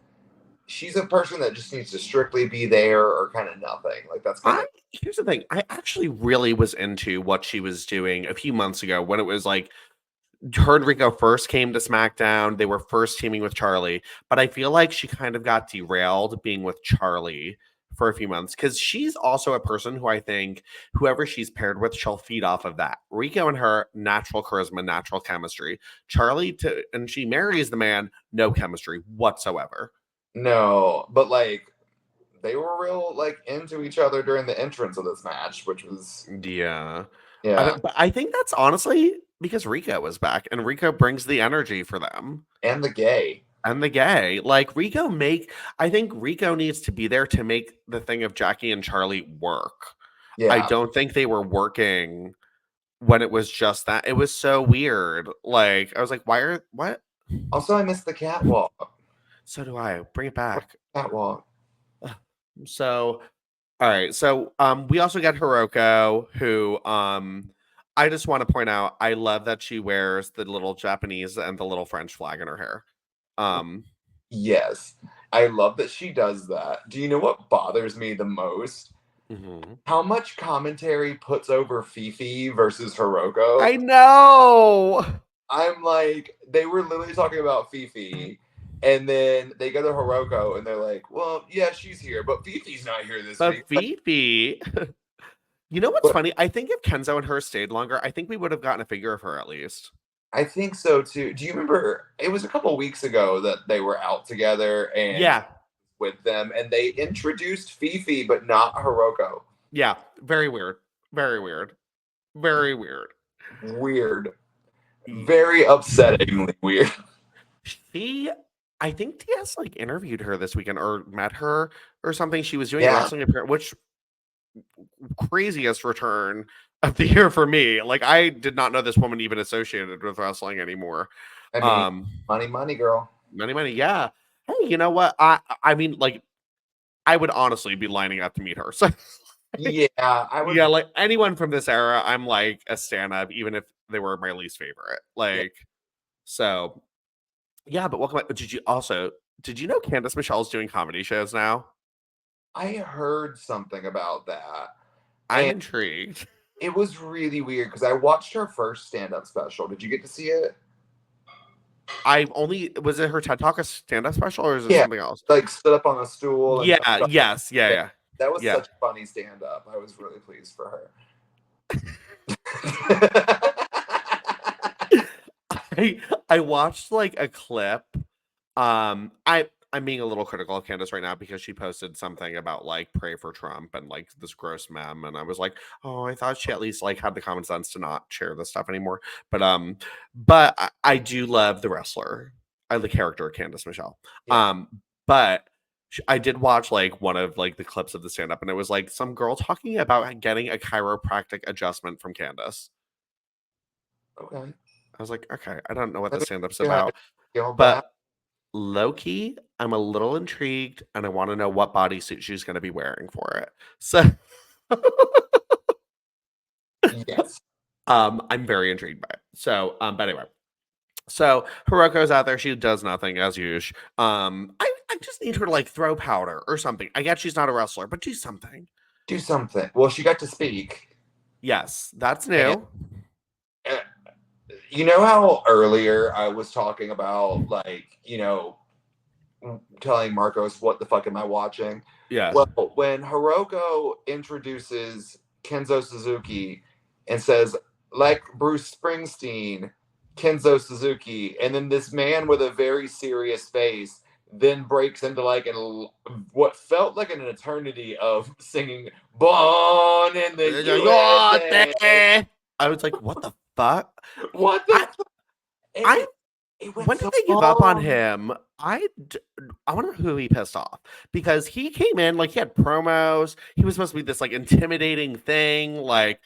a person that just needs to strictly be there or kind of nothing. Like that's kind of. Here's the thing. I actually really was into what she was doing a few months ago when it was like her and Rico first came to SmackDown. They were first teaming with Charlie, but I feel like she kind of got derailed being with Charlie for a few months because she's also a person who I think whoever she's paired with, she'll feed off of that. Rico and her, natural charisma, natural chemistry. Charlie, and she marries the man, no chemistry whatsoever. No, but like they were real like into each other during the entrance of this match, which was yeah. But I think that's honestly because Rico was back, and Rico brings the energy for them. And the gay. Like I think Rico needs to be there to make the thing of Jackie and Charlie work. Yeah. I don't think they were working when it was just that. It was so weird. Like, I was like, what? Also, I missed the catwalk. So do I. Bring it back. Catwalk. So, all right. So, we also got Hiroko, who, I just want to point out, I love that she wears the little Japanese and the little French flag in her hair. Yes, I love that she does that. Do you know what bothers me the most? Mm-hmm. How much commentary puts over Fifi versus Hiroko? I know. I'm like, they were literally talking about Fifi, and then they go to Hiroko, and they're like, well, yeah, she's here, but Fifi's not here this week. Fifi. You know what's funny? I think if Kenzo and her stayed longer, I think we would have gotten a figure of her at least. I think so too. Do you remember? It was a couple weeks ago that they were out together and with them, and they introduced Fifi, but not Hiroko. Yeah, very weird. Very weird. Very weird. Weird. Very upsettingly weird. I think TS like interviewed her this weekend or met her or something. She was doing a wrestling appearance, which craziest return of the year for me. Like, I did not know this woman even associated with wrestling anymore. I mean, money, girl. Money. Yeah. Hey, you know what? I mean, like, I would honestly be lining up to meet her. So, yeah, I would. Yeah, like anyone from this era, I'm like a stan of, even if they were my least favorite. Like, so, yeah. But welcome back. Did you know Candice Michelle's doing comedy shows now? I heard something about that. I'm intrigued. It was really weird because I watched her first stand-up special. Did you get to see it? Was it her TED Talk a stand-up special or is it something else? Like stood up on a stool. And yes. That was such a funny stand-up. I was really pleased for her. I watched like a clip. I'm being a little critical of Candice right now because she posted something about like pray for Trump and like this gross meme, and I was like, oh, I thought she at least like had the common sense to not share this stuff anymore. But I do love the wrestler, the character of Candice Michelle. Yeah. But I did watch like one of like the clips of the stand up, and it was like some girl talking about getting a chiropractic adjustment from Candice. Okay. I was like, okay, I don't know what the stand up's about, but low key, I'm a little intrigued, and I want to know what bodysuit she's going to be wearing for it. So, yes, I'm very intrigued by it. So, but anyway, so Hiroko's out there. She does nothing as usual. I just need her to like throw powder or something. I guess she's not a wrestler, but do something. Do something. Well, she got to speak. Yes, that's new. And you know how earlier I was talking about like, telling Marcos, what the fuck am I watching? Yeah. Well, when Hiroko introduces Kenzo Suzuki and says, like Bruce Springsteen, Kenzo Suzuki, and then this man with a very serious face then breaks into like what felt like an eternity of singing Born in the USA. I was like, what the fuck? What the fuck? When did they give up on him? I want to know who he pissed off, because he came in like he had promos. He was supposed to be this like intimidating thing, like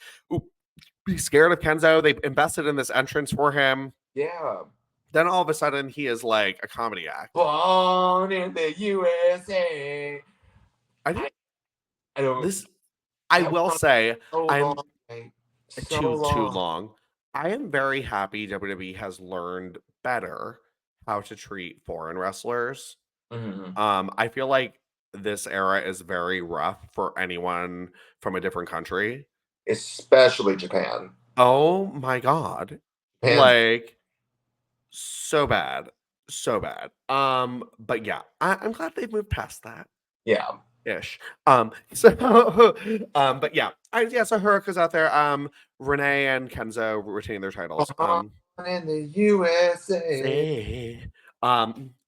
be scared of Kenzo. They invested in this entrance for him. Yeah. Then all of a sudden he is like a comedy act. Born in the USA. I will say I'm too long. I am very happy WWE has learned better how to treat foreign wrestlers. I feel like this era is very rough for anyone from a different country, especially Japan. Oh my god. Japan. Like so bad. But yeah, I'm glad they've moved past that. Yeah. Ish. But yeah. So Hiroko's out there. Renee and Kenzo retain their titles. In the USA.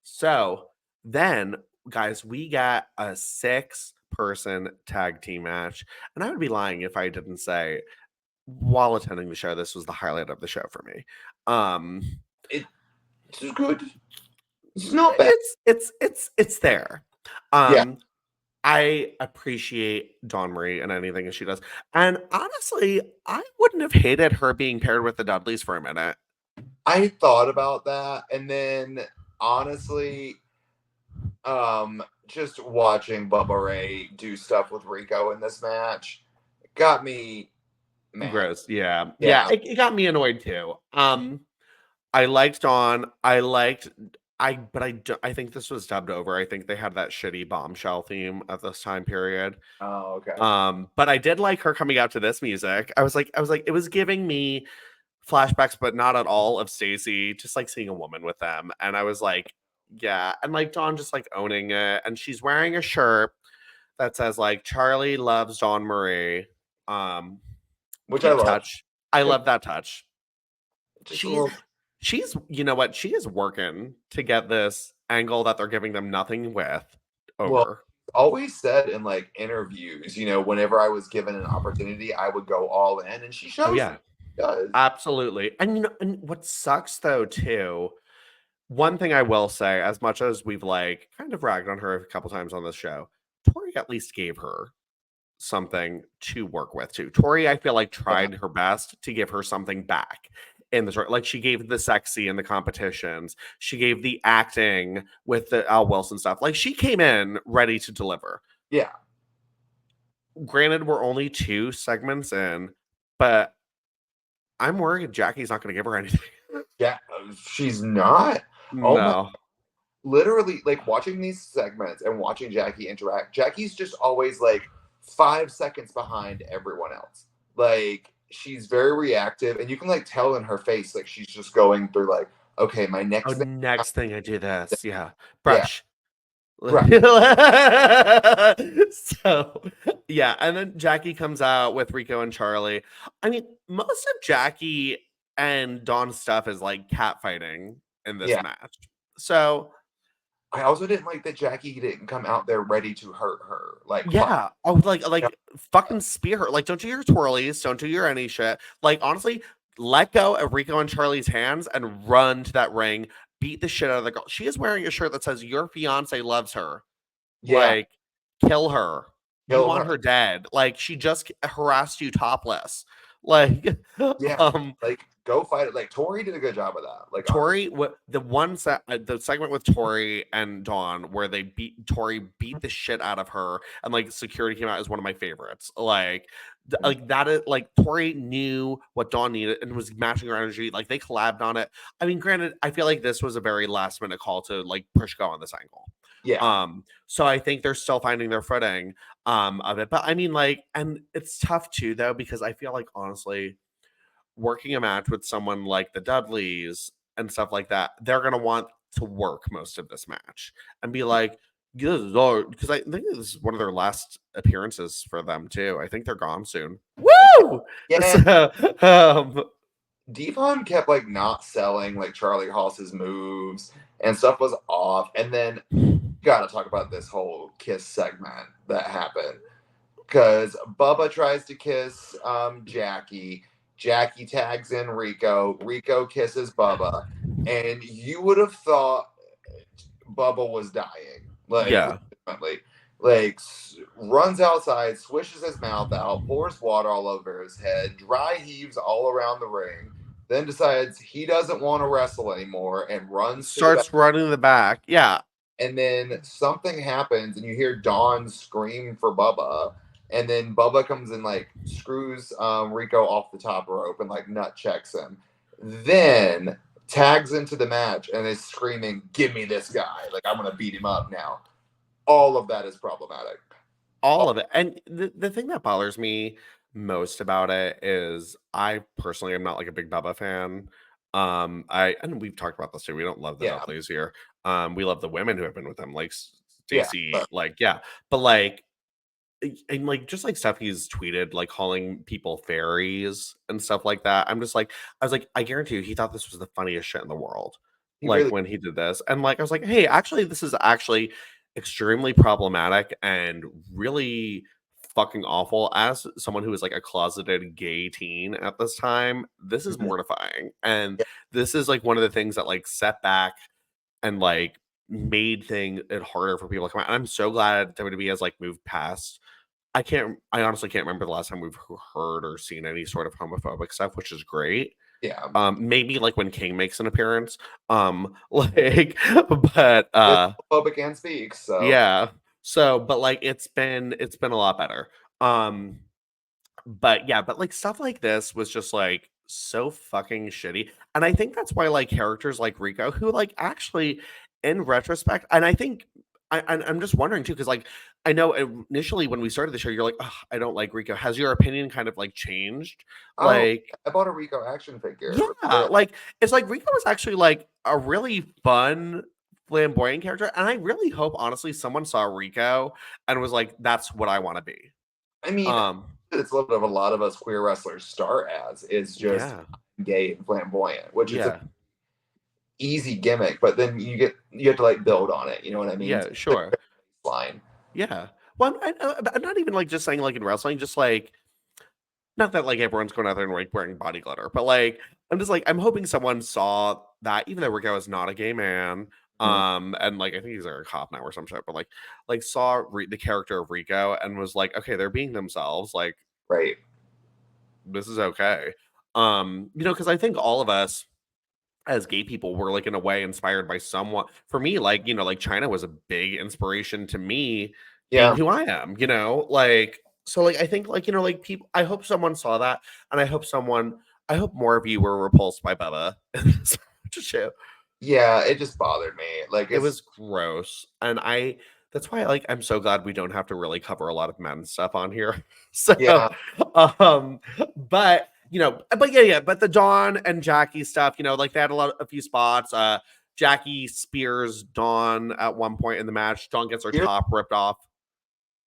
So then, guys, we got a 6-person tag team match. And I would be lying if I didn't say, while attending the show, this was the highlight of the show for me. It's good. It's not bad. It's there. Yeah. I appreciate Dawn Marie and anything that she does. And honestly, I wouldn't have hated her being paired with the Dudleys for a minute. I thought about that, and then honestly, just watching Bubba Ray do stuff with Rico in this match got me mad. Gross. Yeah. It got me annoyed too. I liked Dawn. I think this was dubbed over. I think they had that shitty Bombshell theme at this time period. Oh, okay. But I did like her coming out to this music. I was like, it was giving me flashbacks, but not at all, of Stacey, just like seeing a woman with them. And I was like, yeah. And like Dawn just like owning it. And she's wearing a shirt that says like Charlie loves Dawn Marie. Which I love. I love that touch. She's, you know what? She is working to get this angle that they're giving them nothing with over. Well, always said in like interviews, whenever I was given an opportunity, I would go all in, and she shows. Oh, yeah. Does. Absolutely. And and what sucks though too, one thing I will say, as much as we've like kind of ragged on her a couple times on this show, Tori at least gave her something to work with too. Tori, I feel like, tried her best to give her something back in the story. Like she gave the sexy in the competitions. She gave the acting with the Al Wilson stuff. Like she came in ready to deliver. Yeah. Granted, we're only 2 segments in, but I'm worried Jackie's not going to give her anything. Yeah, she's not. No. Literally, like watching these segments and watching Jackie interact, Jackie's just always like 5 seconds behind everyone else. Like she's very reactive, and you can like tell in her face, like she's just going through like, okay, my next thing I do this. Yeah. Brush. Yeah. Right. So yeah, and then Jackie comes out with Rico and Charlie. I mean, most of Jackie and Dawn's stuff is like catfighting in this match. So I also didn't like that Jackie didn't come out there ready to hurt her. Like, yeah, fucking spear her. Like, don't do your twirlies, don't do your any shit. Like, honestly, let go of Rico and Charlie's hands and run to that ring. Beat the shit out of the girl. She is wearing a shirt that says your fiance loves her. Yeah. Like, kill her. You want her dead. Like, she just harassed you topless. Like, like, go fight it. Like, Tori did a good job of that. Like, Tori, the segment with Tori and Dawn where Tori beat the shit out of her and like security came out is one of my favorites. Like that is like Tori knew what Dawn needed and was matching her energy. Like they collabed on it. I mean, granted, I feel like this was a very last minute call to like push go on this angle. Yeah. So I think they're still finding their footing of it. But I mean, like, and it's tough too though, because I feel like honestly, working a match with someone like the Dudleys and stuff like that, they're gonna want to work most of this match and be like, because I think this is one of their last appearances for them too. I think they're gone soon. Woo! Yeah. Devon kept like not selling like Charlie Haas's moves and stuff was off. And then gotta talk about this whole kiss segment that happened. Because Bubba tries to kiss Jackie. Jackie tags in Rico. Rico kisses Bubba. and you would have thought Bubba was dying. Like, like runs outside, swishes his mouth out, pours water all over his head, dry heaves all around the ring, then decides he doesn't want to wrestle anymore and starts running the back. Yeah. And then something happens and you hear Dawn scream for Bubba. And then Bubba comes and like screws Rico off the top rope and like nut checks him. Then tags into the match and is screaming, "Give me this guy. Like, I'm going to beat him up now." All of that is problematic. All of it. And the thing that bothers me most about it is I personally am not like a big Bubba fan. And we've talked about this too. We don't love the Dudleys here. We love the women who have been with them, like Stacey, but like, and like just like stuff he's tweeted, like calling people fairies and stuff like that. I'm just like, I was like, I guarantee you, he thought this was the funniest shit in the world. When he did this, and like I was like, hey, actually, this is actually extremely problematic and really fucking awful. As someone who is like a closeted gay teen at this time, this is mortifying, and this is like one of the things that like set back and like made it harder for people to come out. And I'm so glad WWE has like moved past. I honestly can't remember the last time we've heard or seen any sort of homophobic stuff, which is great. Yeah. Maybe like when King makes an appearance. Like, but homophobic and speaks. So yeah. So, but like it's been a lot better. But yeah, but like stuff like this was just like so fucking shitty. And I think that's why like characters like Rico, who like actually in retrospect, and I think I'm just wondering too, because like I know initially when we started the show, you're like, oh, I don't like Rico. Has your opinion kind of like changed? Like, I bought a Rico action figure. Yeah, like it's like Rico was actually like a really fun, flamboyant character, and I really hope, honestly, someone saw Rico and was like, "That's what I want to be." I mean, it's what a lot of us queer wrestlers start as is just gay and flamboyant, which is a easy gimmick, but then you have to like build on it. You know what I mean? Yeah, sure. Line. Yeah. Well, I'm not even like just saying like in wrestling, just like not that like everyone's going out there and like wearing body glitter, but like I'm just like I'm hoping someone saw that, even though Rico is not a gay man. And like I think he's like a cop now or some shit, but like saw the character of Rico and was like, okay, they're being themselves, like, right, this is okay. You know, because I think all of us as gay people were like in a way inspired by someone. For me, like, you know, like China was a big inspiration to me being who I am, you know, like, so like I think like, you know, like people, I hope someone saw that, and I hope more of you were repulsed by Bubba in this show. Yeah, it just bothered me. Like it was gross. And that's why like I'm so glad we don't have to really cover a lot of men's stuff on here. So but you know, but the Dawn and Jackie stuff, you know, like they had a few spots. Jackie spears Dawn at one point in the match. Dawn gets her top ripped off.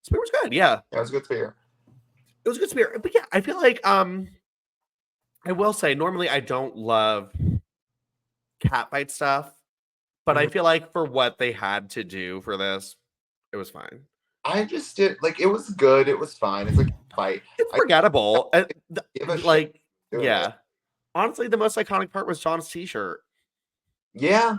Spear was good, yeah. It was a good spear. It was a good spear. But yeah, I feel like I will say normally I don't love catfight stuff, but I feel like for what they had to do for this, it was fine. I just did like it was good. It was fine. It's like a fight. It's forgettable. Like, yeah. Honestly, the most iconic part was John's t-shirt. Yeah.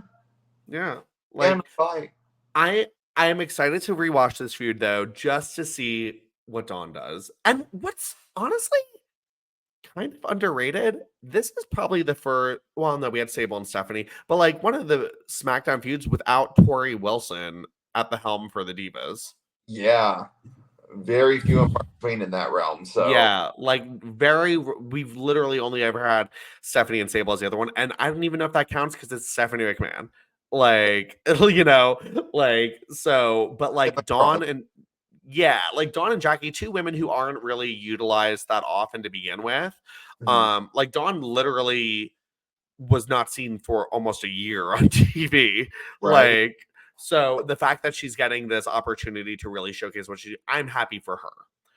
Yeah. Like, fight. I am excited to rewatch this feud though, just to see what Dawn does. And what's honestly kind of underrated, this is probably the first, well, no, we had Sable and Stephanie, but like one of the SmackDown feuds without Tori Wilson at the helm for the Divas. Yeah. Very few and far between in that realm. So yeah, like we've literally only ever had Stephanie and Sable as the other one, and I don't even know if that counts because it's Stephanie McMahon. Like, you know, like, so, but like Dawn and Dawn and Jackie, two women who aren't really utilized that often to begin with. Like Dawn literally was not seen for almost a year on TV. Right. Like, so the fact that she's getting this opportunity to really showcase what I'm happy for her.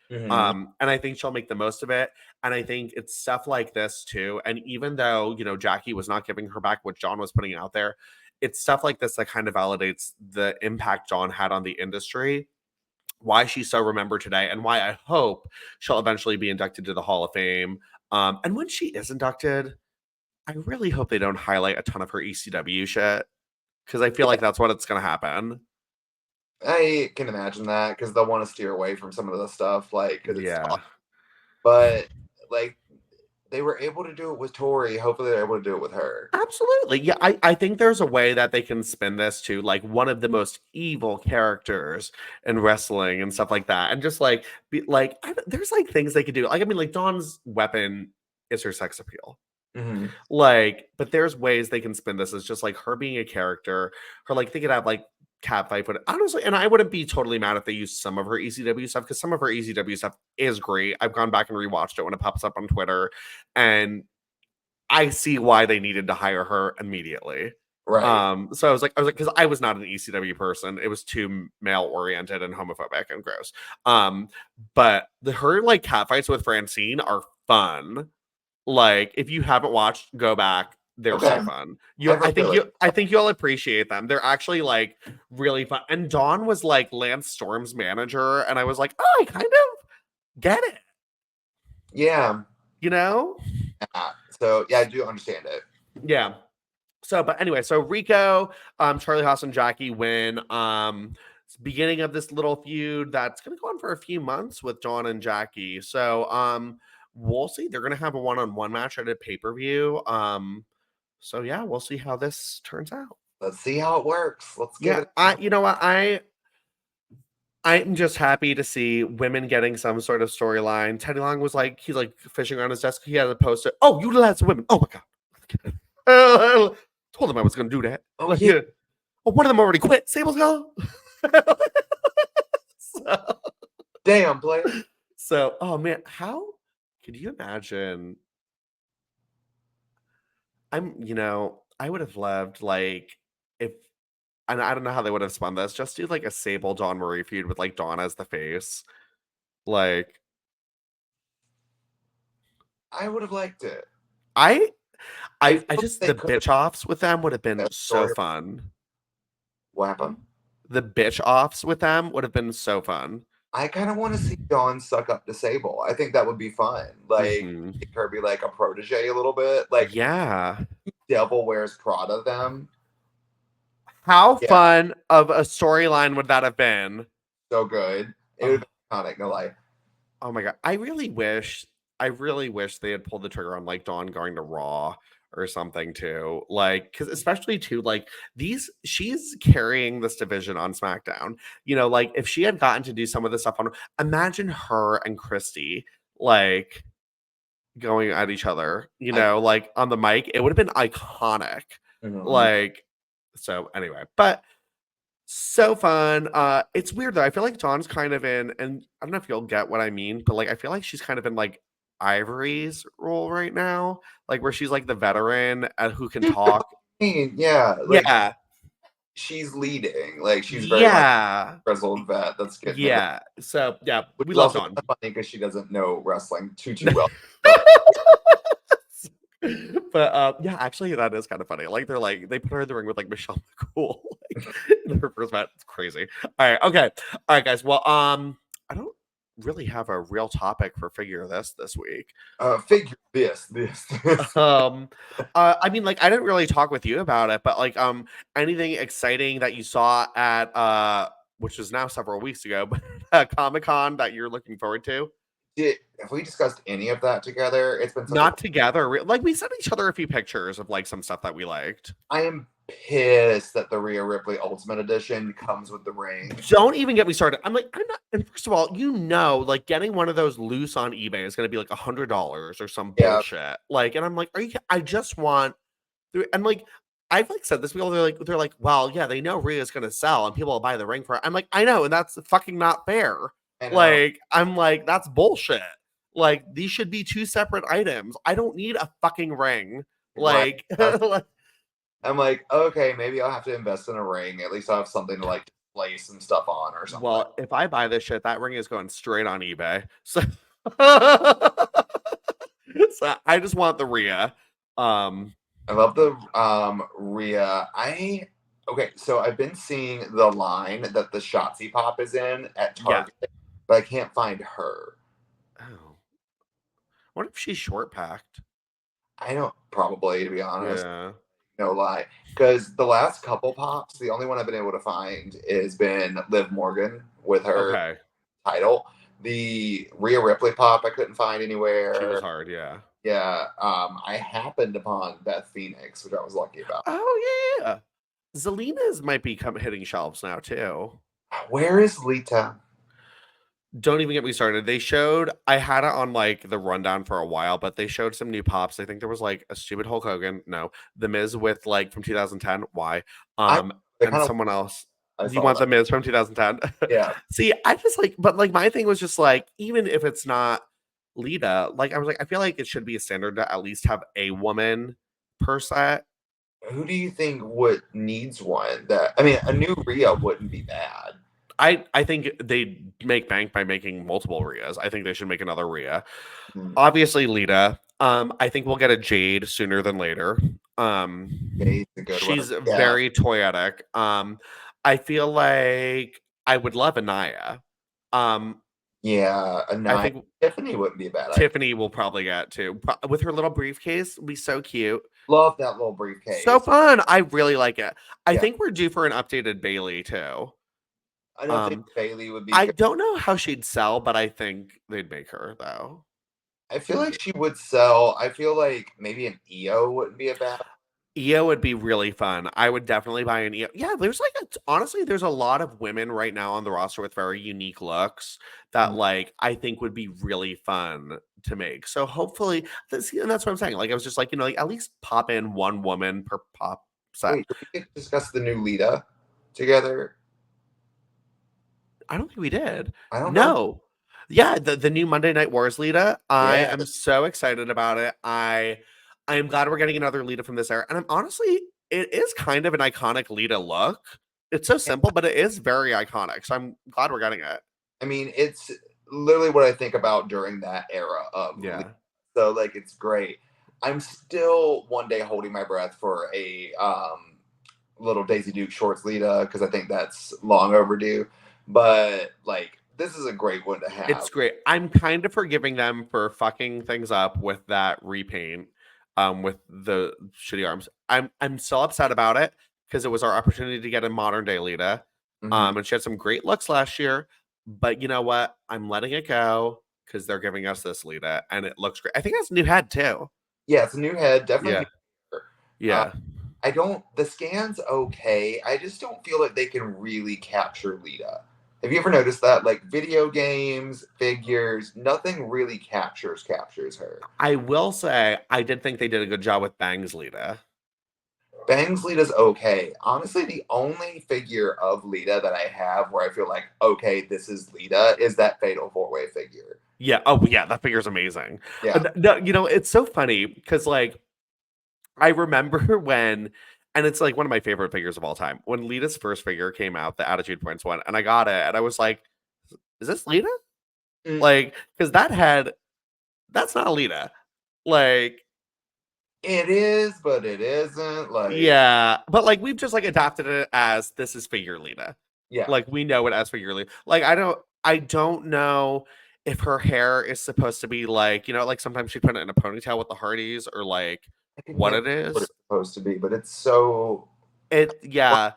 And I think she'll make the most of it. And I think it's stuff like this too. And even though, you know, Jackie was not giving her back what John was putting out there, it's stuff like this that kind of validates the impact John had on the industry, why she's so remembered today, and why I hope she'll eventually be inducted to the Hall of Fame. And when she is inducted, I really hope they don't highlight a ton of her ECW shit, because I feel like that's what it's gonna happen. I can imagine that, because they'll want to steer away from some of the stuff, like, because it's tough. Yeah. But like, they were able to do it with Tori. Hopefully, they're able to do it with her. Absolutely. Yeah, I think there's a way that they can spin this to like one of the most evil characters in wrestling and stuff like that. And just like be like there's like things they could do. Like I mean, like Dawn's weapon is her sex appeal. Mm-hmm. Like, but there's ways they can spin this as just like her being a character, her like they could have like cat fight, but honestly, and I wouldn't be totally mad if they used some of her ECW stuff, because some of her ECW stuff is great. I've gone back and rewatched it when it pops up on Twitter, and I see why they needed to hire her immediately. Right. So I was like, because I was not an ECW person. It was too male oriented and homophobic and gross. But her like catfights with Francine are fun. Like, if you haven't watched, go back. They're so fun. I think you'll appreciate them. They're actually like really fun. And Dawn was like Lance Storm's manager, and I was like, oh, I kind of get it. Yeah. You know? So yeah, I do understand it. Yeah. So, but anyway, so Rico, Charlie Haas and Jackie win. It's the beginning of this little feud that's gonna go on for a few months with Dawn and Jackie. So we'll see. They're gonna have a one-on-one match at a pay-per-view. So yeah, we'll see how this turns out. Let's see how it works. Let's get it. You know what? I'm just happy to see women getting some sort of storyline. Teddy Long was like, he's like fishing around his desk. He had a poster. Oh, utilize women. Oh my god. Told him I was going to do that. Oh, like, yeah. Oh, one of them already quit. Sable's gone. Damn, player. So, oh man, how could you imagine? I would have loved like if, and I don't know how they would have spun this. Just do like a Sable Dawn Marie feud with like Dawn as the face. Like, I would have liked it. I just the bitch offs with them would have been so fun. What happened? The bitch offs with them would have been so fun. I kind of want to see Dawn suck up to Sable. I think that would be fun. Like, her be like a protege a little bit. Like, yeah. Devil Wears Prada them. How fun of a storyline would that have been? So good. It would be iconic, no lie. Oh my god. I really wish they had pulled the trigger on like Dawn going to Raw or something too. Like, because especially too, like she's carrying this division on SmackDown. You know, like if she had gotten to do some of this stuff on, imagine her and Christy like going at each other, you know, like on the mic. It would have been iconic. Mm-hmm. Like, so anyway, but so fun. It's weird though. I feel like Dawn's kind of in, and I don't know if you'll get what I mean, but like I feel like she's kind of in like Ivory's role right now, like where she's like the veteran who can talk. Yeah, like, she's leading. Like she's very like grizzled vet. That's good. Yeah. So yeah, we love Dawn. Funny because she doesn't know wrestling too well. But yeah, actually that is kind of funny. Like they put her in the ring with like Michelle McCool like, in her first match. It's crazy. All right, guys. Well, I don't really have a real topic for figure this week. Figure this. I mean, like I didn't really talk with you about it, but like anything exciting that you saw at which was now several weeks ago, but Comic-Con that you're looking forward to? Have we discussed any of that together? It's been not together. Like we sent each other a few pictures of like some stuff that we liked. I am pissed that the Rhea Ripley Ultimate Edition comes with the ring. Don't even get me started. I'm not. And first of all, like getting one of those loose on eBay is going to be like $100 or some bullshit. Like, and I'm like, I just want. And like, I've like said this. People they're like, well, yeah, they know Rhea's going to sell and people will buy the ring for it. I'm like, I know, and that's fucking not fair. Like, I'm like, that's bullshit. Like, these should be two separate items. I don't need a fucking ring. Like, I'm like, okay, maybe I'll have to invest in a ring. At least I'll have something to like display some stuff on or something. Well, if I buy this shit, that ring is going straight on eBay. So, so I just want the Rhea. I love the Rhea. Okay, so I've been seeing the line that the Shotzi Pop is in at Target, but I can't find her. Oh. What if she's short packed? I don't probably, to be honest. Yeah. No lie. Because the last couple pops, the only one I've been able to find has been Liv Morgan with her Okay. title. The Rhea Ripley pop I couldn't find She was anywhere. hard, yeah. Yeah. I happened upon Beth Phoenix, which I was lucky about. Oh, yeah. Zelina's might be hitting shelves now, too. Where is Lita? Don't even get me started. They showed, I had it on like the rundown for a while, but they showed some new pops. I think there was like a stupid Hulk Hogan. No, The Miz with like from 2010. Why? I And kind of someone else. I Do you saw want that. The Miz from 2010? Yeah. See, I just like, but like my thing was just like, even if it's not Lita, like I was like, I feel like it should be a standard to at least have a woman per set. Who do you think would needs one? That I mean, a new Rhea wouldn't be bad. I think they make bank by making multiple Rheas. I think they should make another Rhea. Hmm. Obviously, Lita. I think we'll get a Jade sooner than later. Jade's a good one. She's Yeah. very toyetic. I feel like I would love Anaya. Yeah, I think Tiffany wouldn't be a bad idea. Tiffany will probably get too with her little briefcase. It'll be so cute. Love that little briefcase. So fun. I really like it. I Yeah. think we're due for an updated Bailey too. I don't think Bailey would be. I don't know how she'd sell, but I think they'd make her though. I feel like she would sell. I feel like maybe an EO wouldn't be a bad. EO would be really fun. I would definitely buy an EO. Yeah, there's like honestly, there's a lot of women right now on the roster with very unique looks that like I think would be really fun to make. So hopefully, and that's what I'm saying. Like I was just like, like at least pop in one woman per pop set. Wait, did we discuss the new Lita together? I don't think we did. I don't know. No. Yeah, the new Monday Night Wars Lita. I am so excited about it. I am glad we're getting another Lita from this era. And I'm honestly, it is kind of an iconic Lita look. It's so simple, but it is very iconic. So I'm glad we're getting it. I mean, it's literally what I think about during that era of Lita. So like it's great. I'm still one day holding my breath for a little Daisy Duke shorts Lita because I think that's long overdue. But like this is a great one to have. It's great. I'm kind of forgiving them for fucking things up with that repaint, with the shitty arms. I'm still upset about it because it was our opportunity to get a modern day Lita. And she had some great looks last year. But you know what? I'm letting it go because they're giving us this Lita and it looks great. I think it's a new head too. Yeah, it's a new head, definitely. Yeah. The scan's okay. I just don't feel like they can really capture Lita. Have you ever noticed that? Like video games, figures, nothing really captures her. I will say, I did think they did a good job with Bang's Lita. Bang's Lita's okay. Honestly, the only figure of Lita that I have where I feel like, okay, this is Lita, is that Fatal 4-Way figure. Yeah. Oh, yeah. That figure's amazing. Yeah. No, it's so funny because, like, I remember when, and it's like one of my favorite figures of all time, when Lita's first figure came out, the Attitude Points one, and I got it, and I was like, is this Lita? Like, because that head, that's not Lita. Like, it is, but it isn't. Like, yeah, but like we've just like adopted it as this is figure Lita. Yeah, like we know it as figure Lita. Like I don't know if her hair is supposed to be like like sometimes she put it in a ponytail with the Hardys or like what it is. What it's supposed to be, but it's so that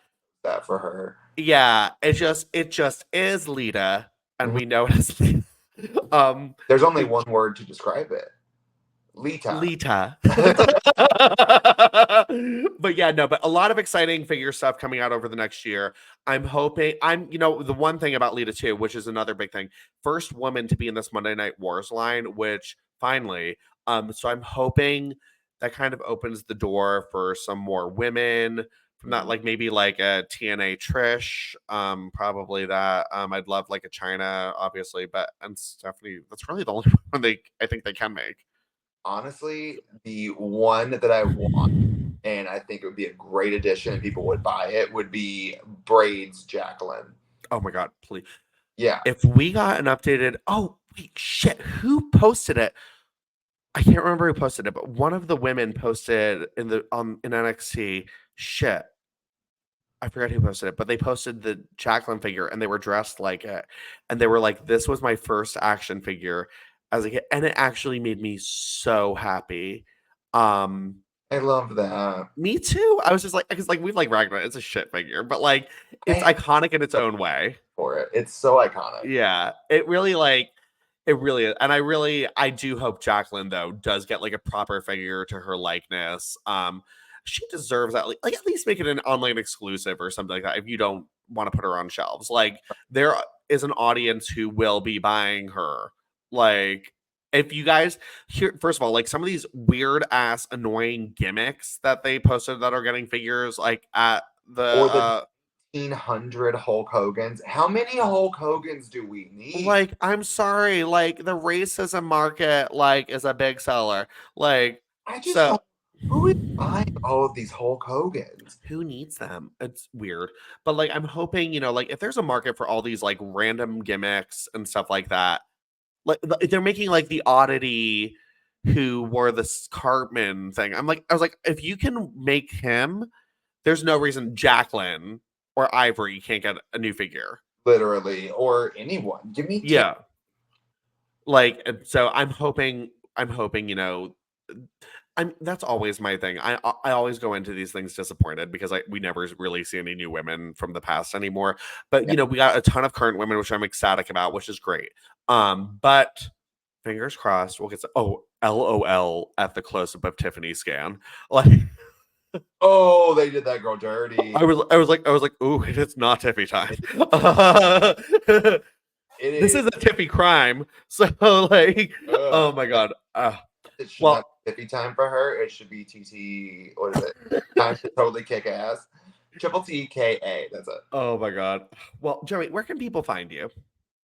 for her. Yeah, it just is Lita, and we know it as Lita. There's only one word to describe it. Lita. But yeah, no, but a lot of exciting figure stuff coming out over the next year. I'm hoping the one thing about Lita too, which is another big thing, first woman to be in this Monday Night Wars line, which finally, so I'm hoping that kind of opens the door for some more women from that, like maybe like a TNA Trish, probably that. I'd love like a China, obviously, and Stephanie, that's really the only one I think they can make. Honestly, the one that I want, and I think it would be a great addition and people would buy it, would be Braids Jacqueline. Oh my God, please. Yeah. If we got an updated, oh, wait, shit, who posted it? I can't remember who posted it, but one of the women posted in NXT. Shit. I forgot who posted it, but they posted the Jacqueline figure and they were dressed like it. And they were like, this was my first action figure as a kid, and it actually made me so happy. I love that. Me too. I was just like, because like we've like ragged on it. It's a shit figure, but like it's iconic in its own way. For it, it's so iconic. Yeah, it really is. And I do hope Jacqueline though does get like a proper figure to her likeness. She deserves that. Like at least make it an online exclusive or something like that. If you don't want to put her on shelves, like there is an audience who will be buying her. Like if you guys here, first of all, like some of these weird ass annoying gimmicks that they posted that are getting figures like at the or the 1,500 Hulk Hogans. How many Hulk Hogans do we need? Like, I'm sorry, like the racism market like is a big seller. Like I just don't, who is buying all of these Hulk Hogans? Who needs them? It's weird. But like I'm hoping, like if there's a market for all these like random gimmicks and stuff like that, like they're making like the oddity who wore this Cartman thing. I was like, if you can make him, there's no reason Jacqueline or Ivory can't get a new figure. Literally, or anyone. Give me 10. Like, so I'm hoping, that's always my thing. I always go into these things disappointed because we never really see any new women from the past anymore. But we got a ton of current women, which I'm ecstatic about, which is great. But fingers crossed we'll get LOL at the close-up of Tiffany's scan. Like oh, they did that girl dirty. I was like, ooh, it's not Tiffy time. This is a Tiffy crime. So like, oh my god. It should not be Tiffy time for her. It should be TT. What is it? Time to totally kick ass. Triple TKA. That's it. Oh my god. Well, Joey, where can people find you?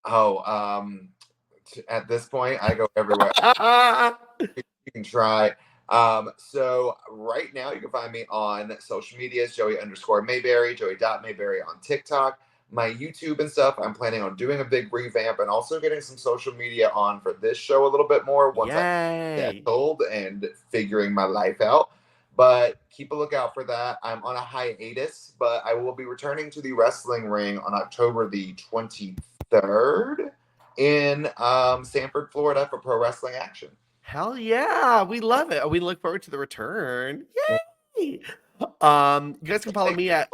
Oh, at this point, I go everywhere. You can try. So right now you can find me on social media, Joey_Mayberry, Joey.Mayberry on TikTok. My YouTube and stuff, I'm planning on doing a big revamp and also getting some social media on for this show a little bit more once I get settled and figuring my life out. But keep a lookout for that. I'm on a hiatus, but I will be returning to the wrestling ring on October the 23rd in Sanford, Florida for Pro Wrestling Action. Hell yeah, we love it. We look forward to the return. Yay! You guys can follow me at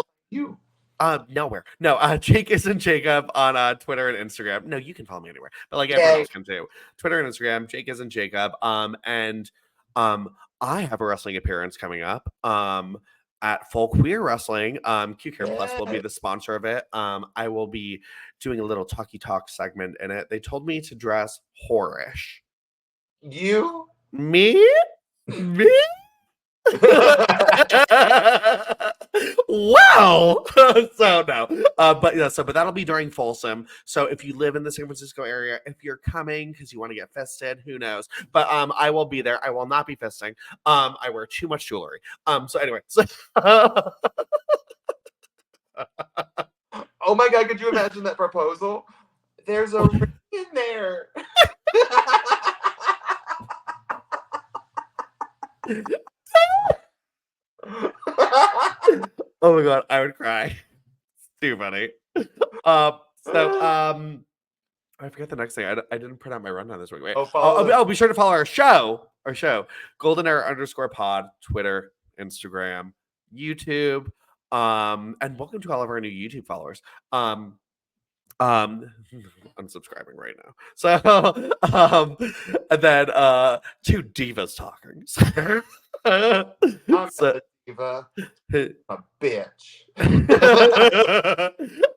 nowhere. No, Jake isn't Jacob on Twitter and Instagram. No, you can follow me anywhere, but like everyone else can too. Twitter and Instagram, Jake isn't Jacob. And I have a wrestling appearance coming up. At Full Queer Wrestling, Q Care Plus will be the sponsor of it. I will be doing a little talky talk segment in it. They told me to dress whorish. You? Me? Wow. So no. But that'll be during Folsom. So if you live in the San Francisco area, if you're coming because you want to get fisted, who knows? But I will be there. I will not be fisting. I wear too much jewelry. So anyway. Oh my god, could you imagine that proposal? There's a ring in there. Oh my god, I would cry. It's too funny. I forget the next thing. I didn't print out my rundown this week. Wait. Be sure to follow our show. Golden Era _pod, Twitter, Instagram, YouTube. And welcome to all of our new YouTube followers. Unsubscribing right now. So and then two divas talking. I'm a diva, a bitch.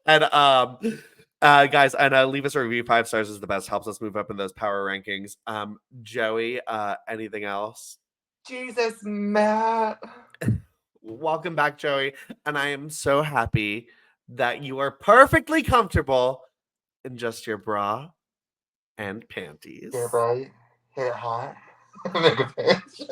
And guys, and leave us a review. 5 stars is the best, helps us move up in those power rankings. Joey, anything else? Jesus, Matt. Welcome back, Joey, and I am so happy that you are perfectly comfortable in just your bra and panties. Yeah, bro. Hit it hot. Make a pinch.